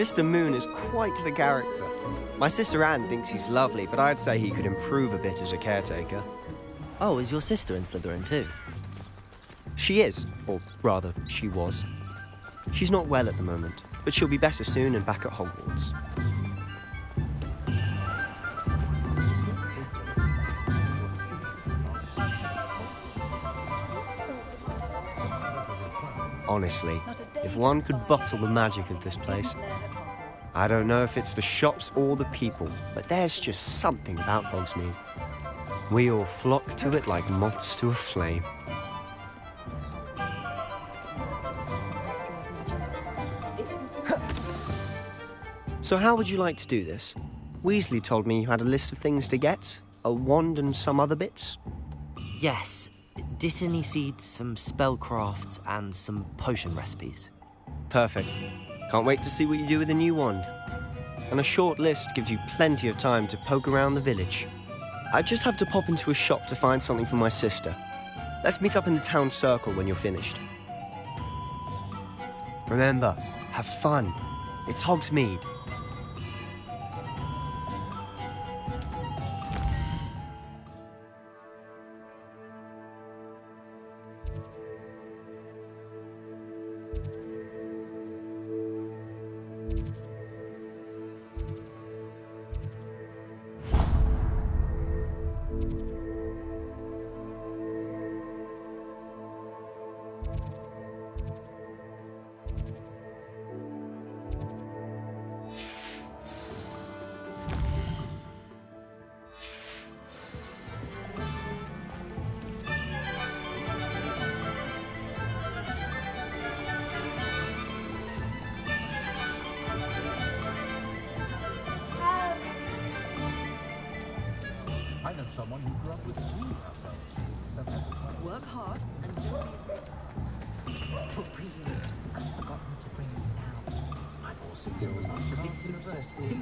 N: Mr. Moon is quite the character. My sister Anne thinks he's lovely, but I'd say he could improve a bit as a caretaker.
A: Oh, is your sister in Slytherin too?
N: She is, or rather, she was. She's not well at the moment, but she'll be better soon and back at Hogwarts. Honestly, if one could bottle the magic of this place. I don't know if it's the shops or the people, but there's just something about Hogsmeade. We all flock to it like moths to a flame. So how would you like to do this? Weasley told me you had a list of things to get, a wand and some other bits.
A: Yes. Dittany seeds, some spellcrafts, and some potion recipes.
N: Perfect. Can't wait to see what you do with the new wand. And a short list gives you plenty of time to poke around the village. I just have to pop into a shop to find something for my sister. Let's meet up in the town circle when you're finished. Remember, have fun. It's Hogsmeade.
E: I know someone who grew up with three households. Work hard and do it. Oh, really? I've forgotten to bring it down. I've also been to big university.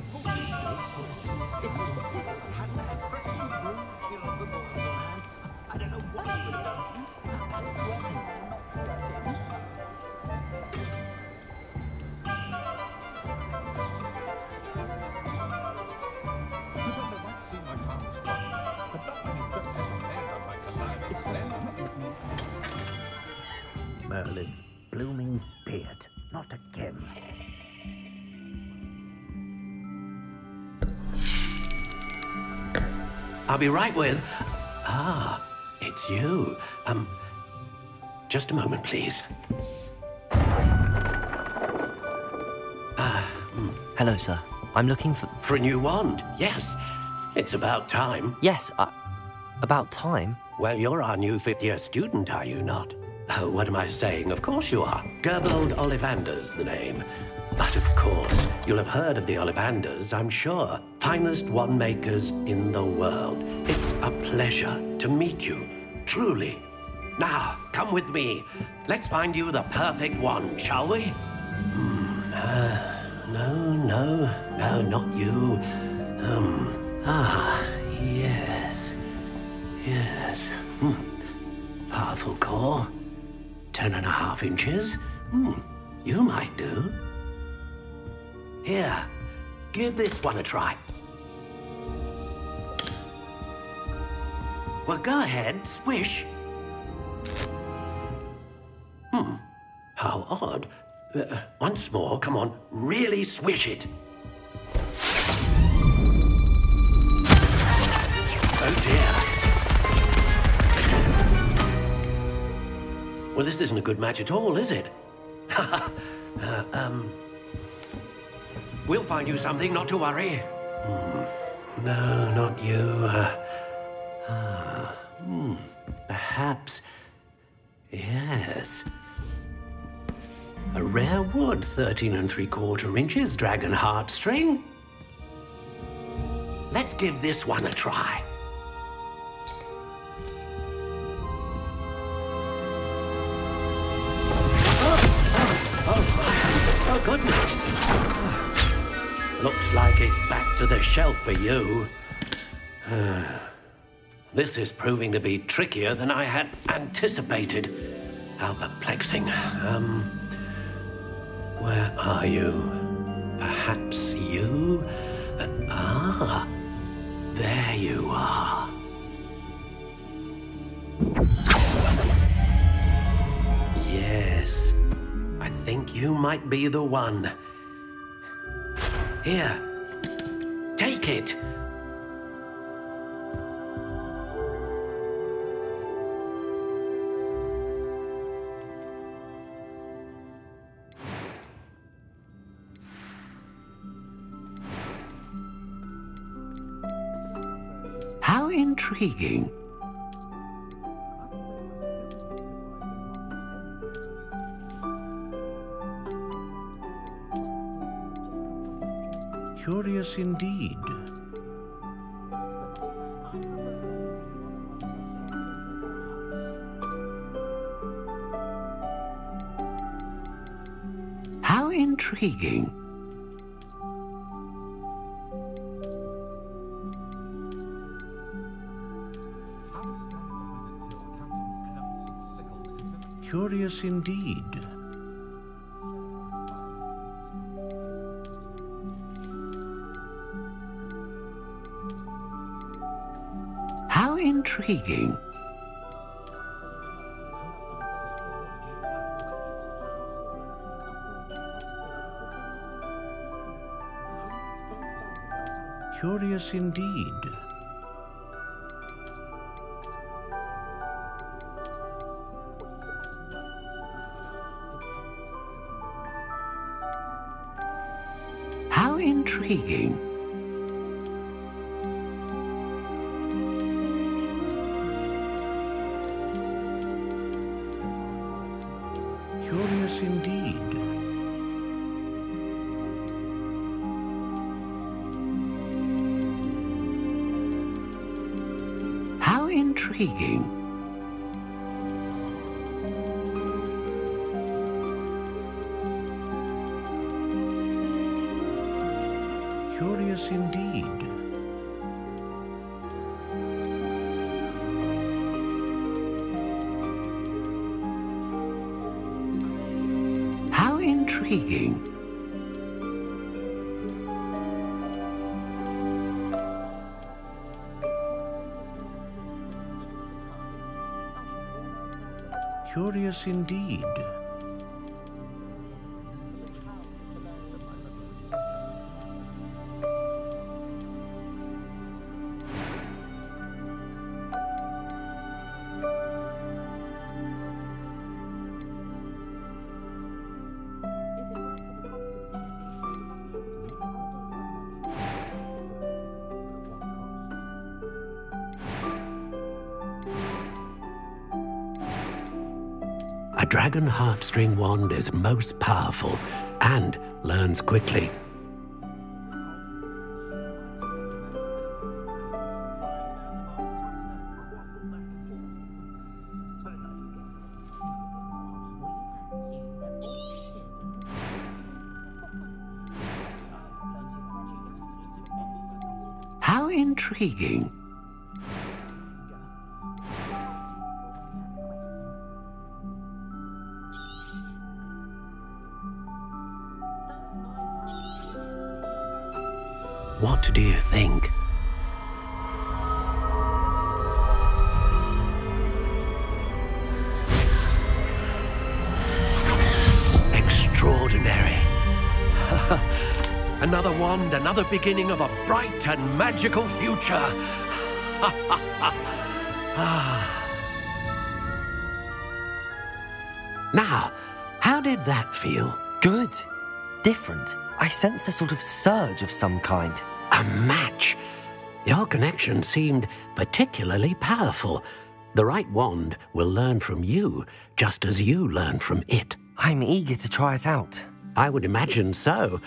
E: Hadn't had freshman room here on the borderland. I don't know what I would have done. Merlin's blooming beard. Not again.
H: I'll be right with... Ah, it's you. Just a moment, please.
A: Hello, sir. I'm looking for...
H: For a new wand, yes. It's about time.
A: Yes, about time?
H: Well, you're our new fifth-year student, are you not? Oh, what am I saying? Of course you are. Gerbold Ollivander's the name. But of course, you'll have heard of the Ollivanders, I'm sure. Finest wand makers in the world. It's a pleasure to meet you, truly. Now, come with me. Let's find you the perfect wand, shall we? No, not you. Yes. Powerful core. 10.5 inches. You might do. Here, give this one a try. Well, go ahead, swish. How odd. Once more, come on, really swish it. Oh dear. Well, this isn't a good match at all, is it? We'll find you something, not to worry. No, not you. Perhaps. Yes. A rare wood, 13 3/4 inches, dragon heartstring. Let's give this one a try. Oh, goodness. Looks like it's back to the shelf for you. This is proving to be trickier than I had anticipated. How perplexing. Where are you? Perhaps you? There you are. Yes, I think you might be the one. Here, take it. How intriguing. Curious indeed. How intriguing. Curious indeed. How intriguing. Curious indeed. How intriguing. Curious indeed. How intriguing. Curious indeed. How intriguing. Curious indeed. A dragon heartstring wand is most powerful and learns quickly. How intriguing. What do you think? Extraordinary. Another wand, another beginning of a bright and magical future. Now, how did that feel?
A: Good. Different. I sensed a sort of surge of some kind.
H: A match. Your connection seemed particularly powerful. The right wand will learn from you, just as you learn from it.
A: I'm eager to try it out.
H: I would imagine so.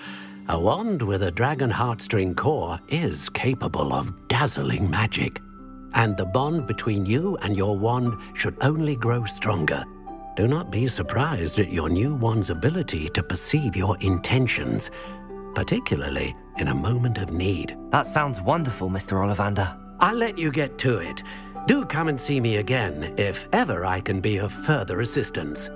H: A wand with a dragon heartstring core is capable of dazzling magic. And the bond between you and your wand should only grow stronger. Do not be surprised at your new wand's ability to perceive your intentions, particularly in a moment of need.
A: That sounds wonderful, Mr. Ollivander.
H: I'll let you get to it. Do come and see me again if ever I can be of further assistance.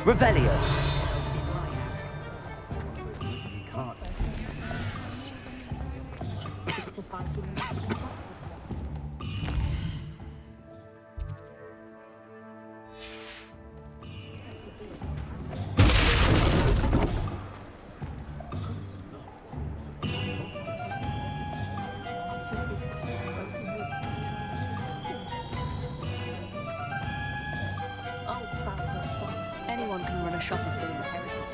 A: Revelio.
I: Anyone can run a shop if they inherit it.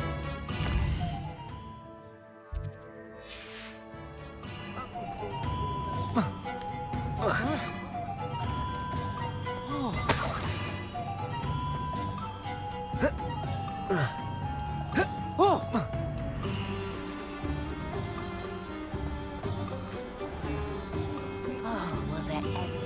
T: Oh, will there ever be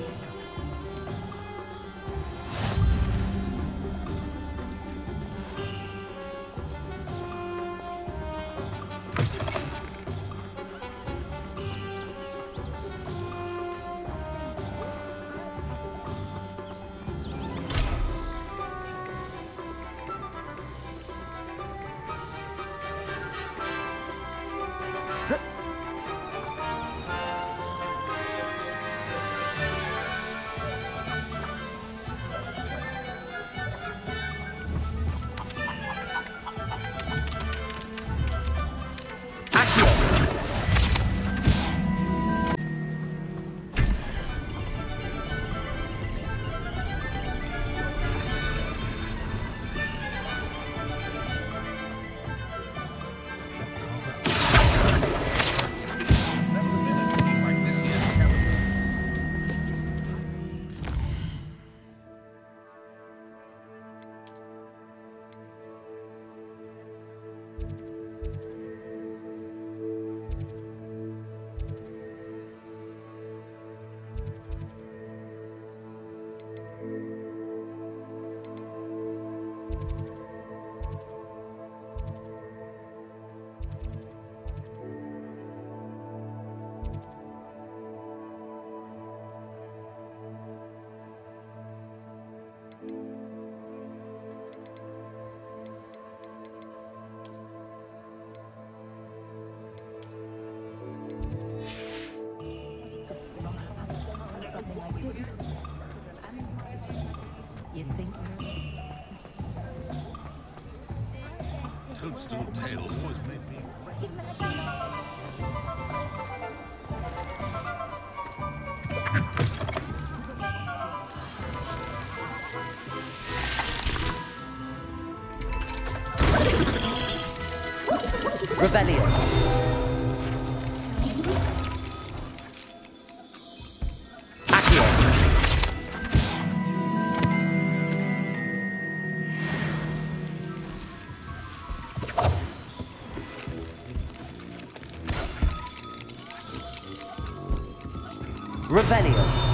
V: Toadstool tail always made me.
A: Revelio. Revelio.